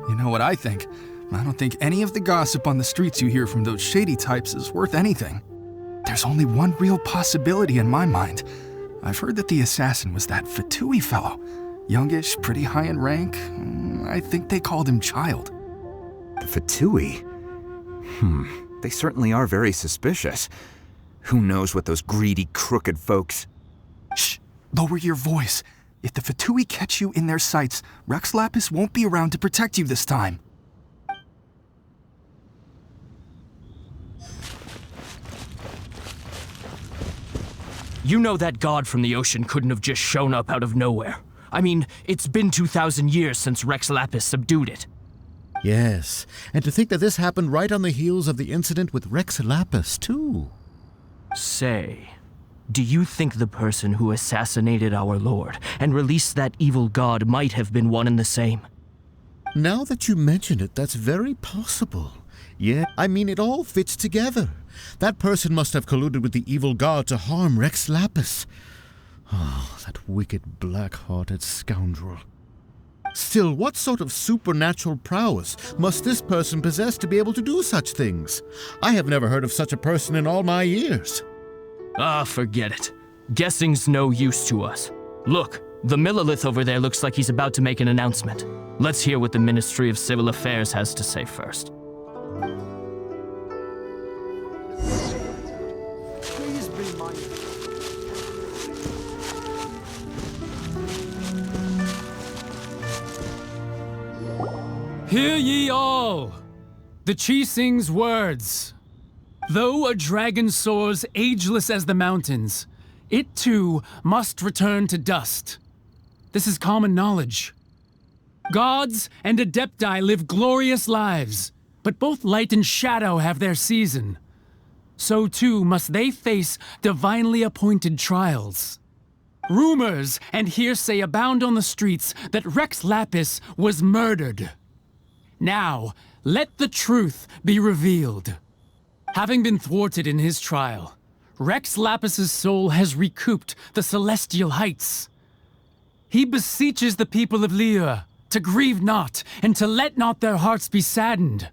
You know what I think. I don't think any of the gossip on the streets you hear from those shady types is worth anything. There's only one real possibility in my mind. I've heard that the assassin was that Fatui fellow. Youngish, pretty high in rank. I think they called him Childe. The Fatui? They certainly are very suspicious. Who knows what those greedy, crooked folks... Shh! Lower your voice. If the Fatui catch you in their sights, Rex Lapis won't be around to protect you this time. You know that god from the ocean couldn't have just shown up out of nowhere. I mean, it's been 2,000 years since Rex Lapis subdued it. Yes, and to think that this happened right on the heels of the incident with Rex Lapis, too. Say, do you think the person who assassinated our lord and released that evil god might have been one and the same? Now that you mention it, that's very possible. Yeah, I mean, it all fits together. That person must have colluded with the evil god to harm Rex Lapis. Oh, that wicked, black-hearted scoundrel. Still, what sort of supernatural prowess must this person possess to be able to do such things? I have never heard of such a person in all my years. Ah, forget it. Guessing's no use to us. Look, the Millelith over there looks like he's about to make an announcement. Let's hear what the Ministry of Civil Affairs has to say first. Please be mindful. Hear ye all! The Qixing's words. Though a dragon soars ageless as the mountains, it too must return to dust. This is common knowledge. Gods and Adepti live glorious lives, but both light and shadow have their season. So too must they face divinely appointed trials. Rumors and hearsay abound on the streets that Rex Lapis was murdered. Now, let the truth be revealed. Having been thwarted in his trial, Rex Lapis's soul has recouped the celestial heights. He beseeches the people of Liyue to grieve not and to let not their hearts be saddened.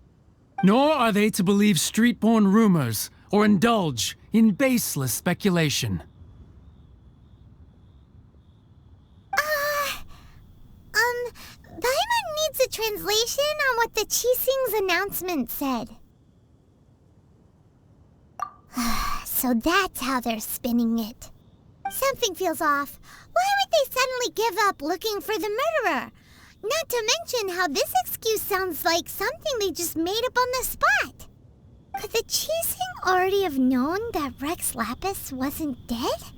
Nor are they to believe street-born rumors or indulge in baseless speculation. Daimon needs a translation on what the Qixing's announcement said. So that's how they're spinning it. Something feels off. Why would they suddenly give up looking for the murderer? Not to mention how this excuse sounds like something they just made up on the spot. Could the Qixing already have known that Rex Lapis wasn't dead?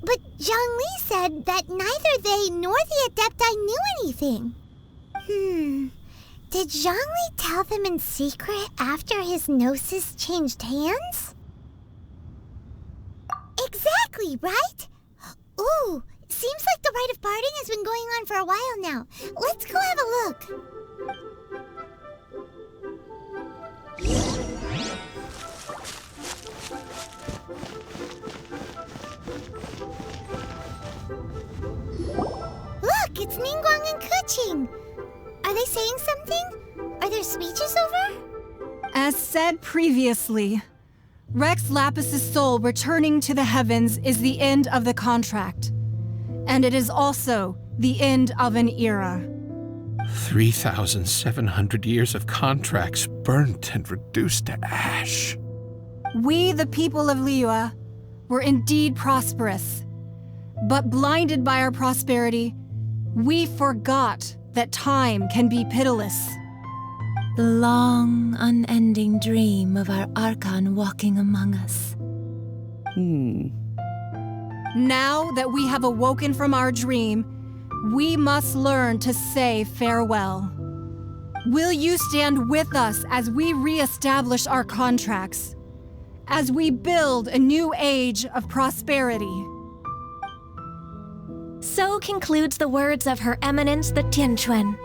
But Zhongli said that neither they nor the Adepti knew anything. Did Zhongli tell them in secret after his gnosis changed hands? Exactly, right? Ooh, seems like the rite of parting has been going on for a while now. Let's go have a look. Look, it's Ningguang and Keqing. Are they saying something? Are their speeches over? As said previously, Rex Lapis's soul returning to the heavens is the end of the contract. And it is also the end of an era. 3,700 years of contracts burnt and reduced to ash. We, the people of Liyue, were indeed prosperous. But blinded by our prosperity, we forgot that time can be pitiless. The long, unending dream of our Archon walking among us. Now that we have awoken from our dream, we must learn to say farewell. Will you stand with us as we re-establish our contracts? As we build a new age of prosperity? So concludes the words of Her Eminence the Tianquan.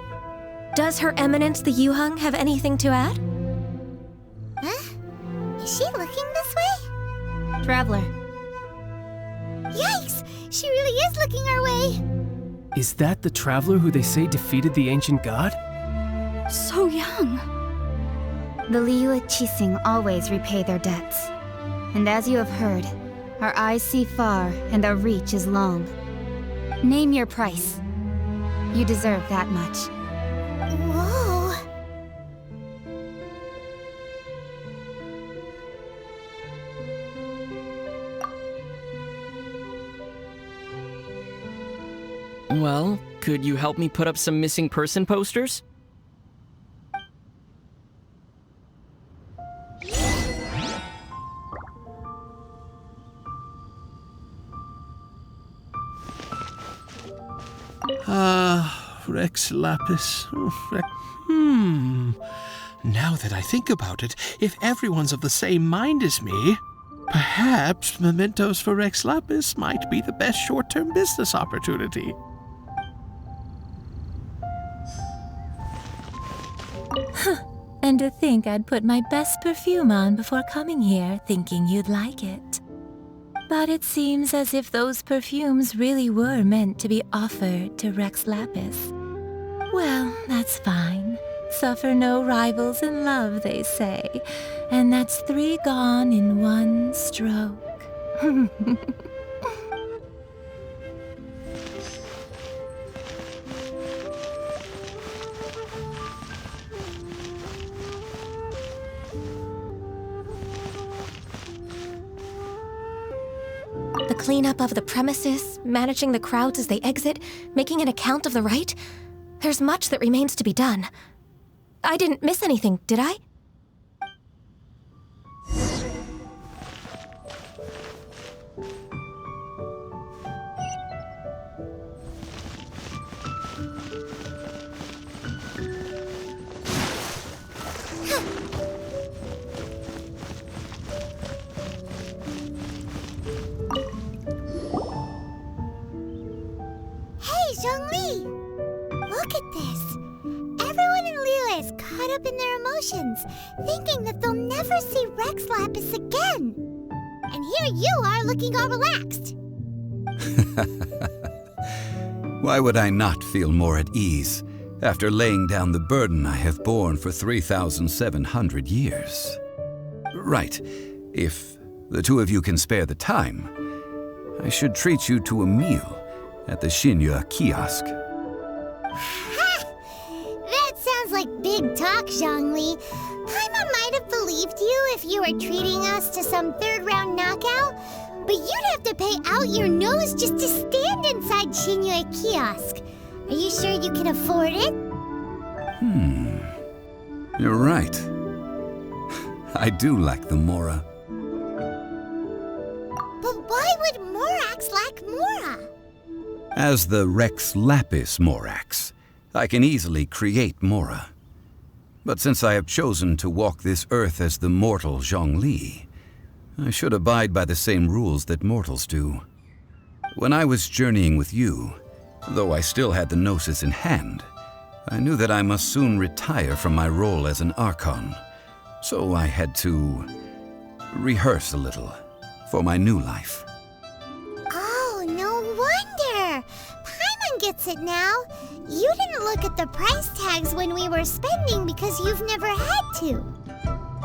Does Her Eminence the Yuheng have anything to add? Huh? Is she looking this way? Traveler. Yikes! She really is looking our way! Is that the traveler who they say defeated the ancient god? So young. The Liyue Qixing always repay their debts. And as you have heard, our eyes see far and our reach is long. Name your price. You deserve that much. Whoa! Well, could you help me put up some missing person posters? Rex Lapis. Now that I think about it, if everyone's of the same mind as me, perhaps mementos for Rex Lapis might be the best short-term business opportunity. And to think I'd put my best perfume on before coming here, thinking you'd like it. But it seems as if those perfumes really were meant to be offered to Rex Lapis. Well, that's fine. Suffer no rivals in love, they say. And that's 3 gone in 1 stroke. The cleanup of the premises, managing the crowds as they exit, making an account of the rite. There's much that remains to be done. I didn't miss anything, did I? Hey, Zhongli! Look at this. Everyone in Liyue is caught up in their emotions, thinking that they'll never see Rex Lapis again. And here you are looking all relaxed. Why would I not feel more at ease after laying down the burden I have borne for 3,700 years? Right. If the two of you can spare the time, I should treat you to a meal at the Xinyue kiosk. That sounds like big talk, Zhongli. Paimon might have believed you if you were treating us to some third-round knockout, but you'd have to pay out your nose just to stand inside Xinyue kiosk. Are you sure you can afford it? You're right. I do like the Mora. But why would Morax lack Mora? As the Rex Lapis Morax, I can easily create Mora. But since I have chosen to walk this earth as the mortal Zhongli, I should abide by the same rules that mortals do. When I was journeying with you, though I still had the Gnosis in hand, I knew that I must soon retire from my role as an Archon, so I had to rehearse a little for my new life. Oh, no wonder! Paimon gets it now. You didn't look at the price tags when we were spending because you've never had to.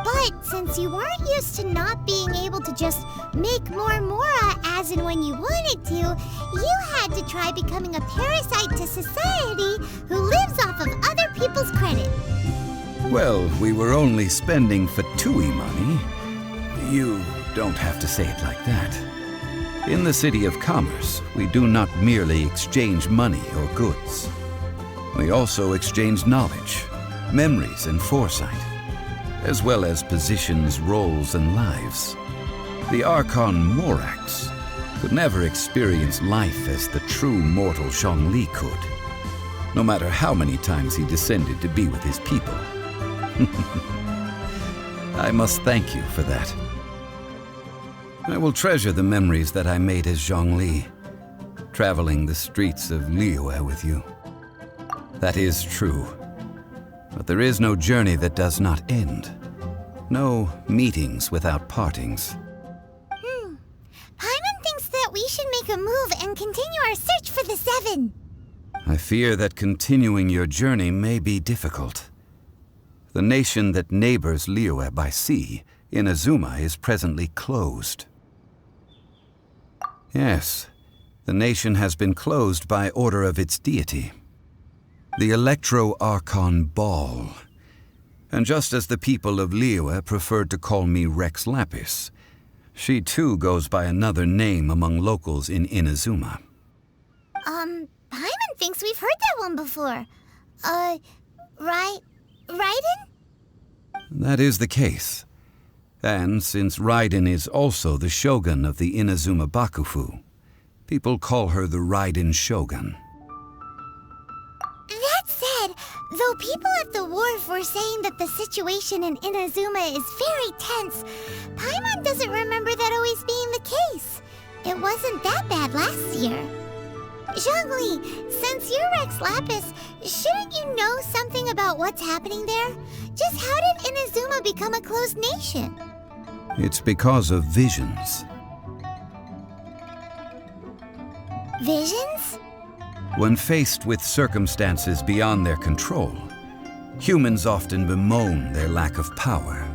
But since you weren't used to not being able to just make more Mora as and when you wanted to, you had to try becoming a parasite to society who lives off of other people's credit. Well, we were only spending Fatui money. You don't have to say it like that. In the City of Commerce, we do not merely exchange money or goods. We also exchange knowledge, memories, and foresight, as well as positions, roles, and lives. The Archon Morax could never experience life as the true mortal Zhongli could, no matter how many times he descended to be with his people. I must thank you for that. I will treasure the memories that I made as Zhongli, traveling the streets of Liyue with you. That is true. But there is no journey that does not end. No meetings without partings. Paimon thinks that we should make a move and continue our search for the Seven. I fear that continuing your journey may be difficult. The nation that neighbors Liyue by sea, Inazuma, is presently closed. Yes, the nation has been closed by order of its deity, the Electro-Archon Ball. And just as the people of Liyue preferred to call me Rex Lapis, she too goes by another name among locals in Inazuma. Paimon thinks we've heard that one before. Raiden? That is the case. And since Raiden is also the shogun of the Inazuma Bakufu, people call her the Raiden Shogun. That said, though people at the wharf were saying that the situation in Inazuma is very tense, Paimon doesn't remember that always being the case. It wasn't that bad last year. Zhongli, since you're Rex Lapis, shouldn't you know something about what's happening there? Just how did Inazuma become a closed nation? It's because of visions. Visions? When faced with circumstances beyond their control, humans often bemoan their lack of power.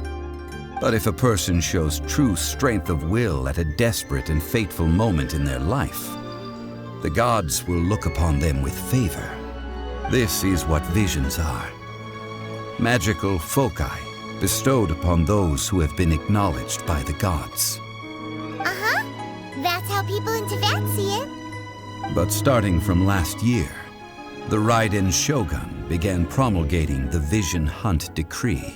But if a person shows true strength of will at a desperate and fateful moment in their life, the gods will look upon them with favor. This is what visions are. Magical foci bestowed upon those who have been acknowledged by the gods. Uh-huh. That's how people in Teyvat see it. But starting from last year, the Raiden Shogun began promulgating the Vision Hunt Decree.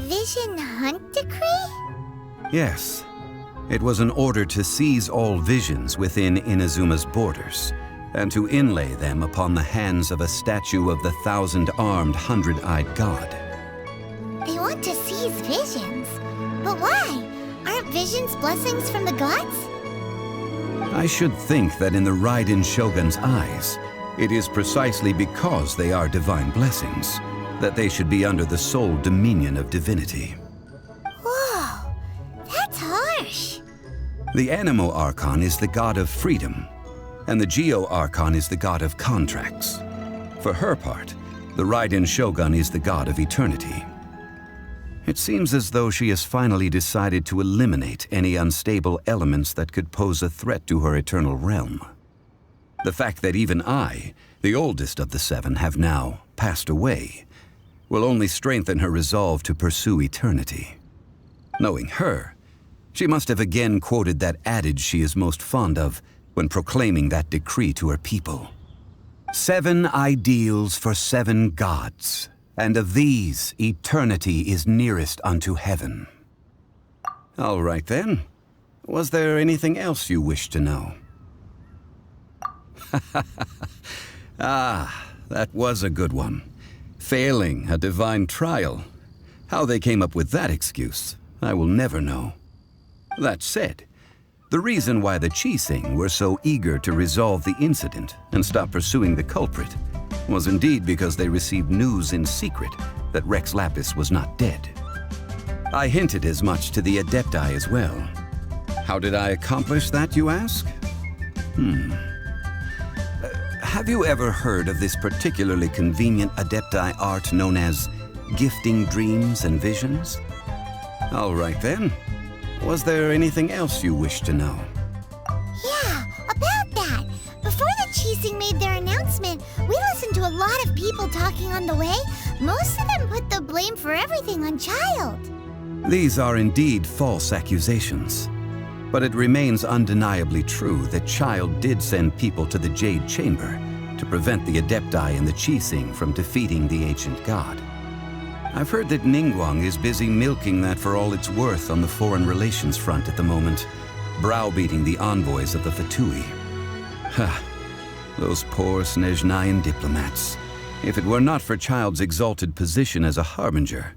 Vision Hunt Decree? Yes. It was an order to seize all visions within Inazuma's borders, and to inlay them upon the hands of a statue of the 1,000-armed, 100-eyed god. They want to seize visions. But why? Aren't visions blessings from the gods? I should think that in the Raiden Shogun's eyes, it is precisely because they are divine blessings that they should be under the sole dominion of divinity. Whoa, that's harsh. The Anemo Archon is the god of freedom, and the Geo Archon is the god of contracts. For her part, the Raiden Shogun is the god of eternity. It seems as though she has finally decided to eliminate any unstable elements that could pose a threat to her eternal realm. The fact that even I, the oldest of the seven, have now passed away, will only strengthen her resolve to pursue eternity. Knowing her, she must have again quoted that adage she is most fond of when proclaiming that decree to her people. 7 ideals for 7 gods, and of these, eternity is nearest unto heaven. All right then. Was there anything else you wished to know? Ah, that was a good one. Failing a divine trial. How they came up with that excuse, I will never know. That said, the reason why the Qixing were so eager to resolve the incident and stop pursuing the culprit was indeed because they received news in secret that Rex Lapis was not dead. I hinted as much to the Adepti as well. How did I accomplish that, you ask? Have you ever heard of this particularly convenient Adepti art known as gifting dreams and visions? All right then. Was there anything else you wish to know? Yeah, about that. Before the Qixing made their announcement, we listened to a lot of people talking on the way. Most of them put the blame for everything on Childe. These are indeed false accusations. But it remains undeniably true that Childe did send people to the Jade Chamber to prevent the Adepti and the Qixing from defeating the ancient god. I've heard that Ningguang is busy milking that for all it's worth on the foreign relations front at the moment, browbeating the envoys of the Fatui. Ha! Those poor Snezhnayan diplomats. If it were not for Childe's exalted position as a harbinger,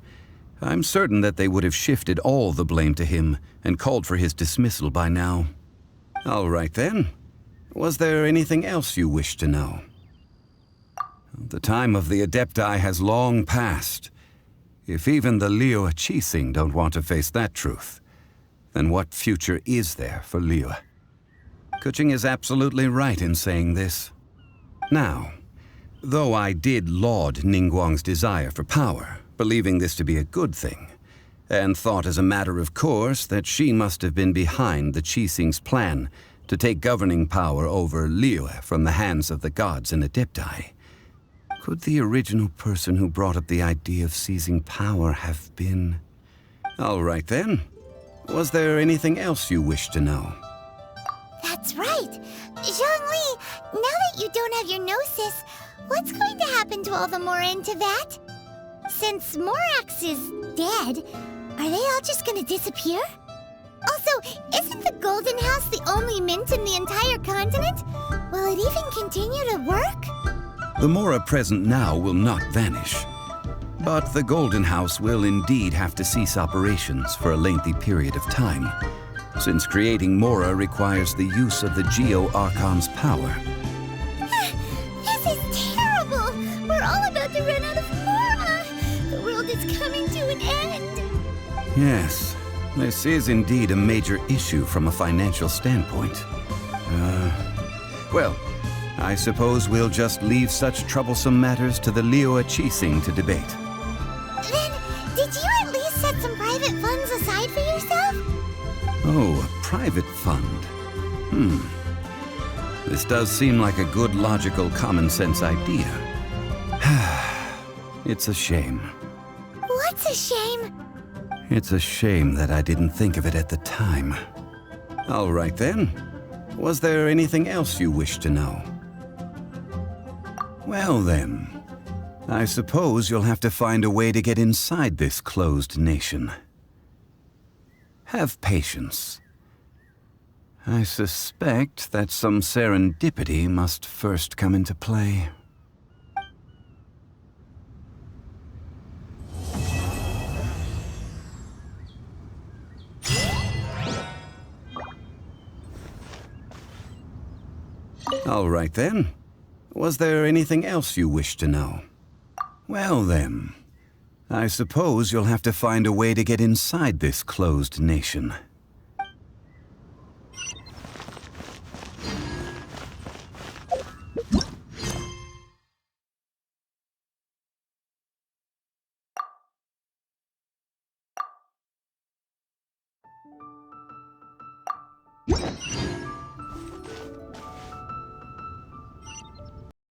I'm certain that they would have shifted all the blame to him and called for his dismissal by now. All right then. Was there anything else you wish to know? The time of the Adepti has long passed. If even the Liyue Qixing don't want to face that truth, then what future is there for Liyue? Keqing is absolutely right in saying this. Now, though I did laud Ningguang's desire for power, believing this to be a good thing, and thought as a matter of course that she must have been behind the Qixing's plan to take governing power over Liyue from the hands of the gods and Adepti, could the original person who brought up the idea of seizing power have been... All right then. Was there anything else you wish to know? That's right. Zhongli, now that you don't have your gnosis, what's going to happen to all the Mora in Teyvat? Since Morax is dead, are they all just gonna disappear? Also, isn't the Golden House the only mint in the entire continent? Will it even continue to work? The Mora present now will not vanish. But the Golden House will indeed have to cease operations for a lengthy period of time, since creating Mora requires the use of the Geo-Archon's power. This is terrible! We're all about to run out of Mora! The world is coming to an end! Yes, this is indeed a major issue from a financial standpoint. Well, I suppose we'll just leave such troublesome matters to the Liyue Qixing to debate. Then, did you at least set some private funds aside for yourself? Oh, a private fund. This does seem like a good, logical, common-sense idea. It's a shame. What's a shame? It's a shame that I didn't think of it at the time. All right then. Was there anything else you wish to know? Well then, I suppose you'll have to find a way to get inside this closed nation. Have patience. I suspect that some serendipity must first come into play. All right then. Was there anything else you wish to know? Well then, I suppose you'll have to find a way to get inside this closed nation.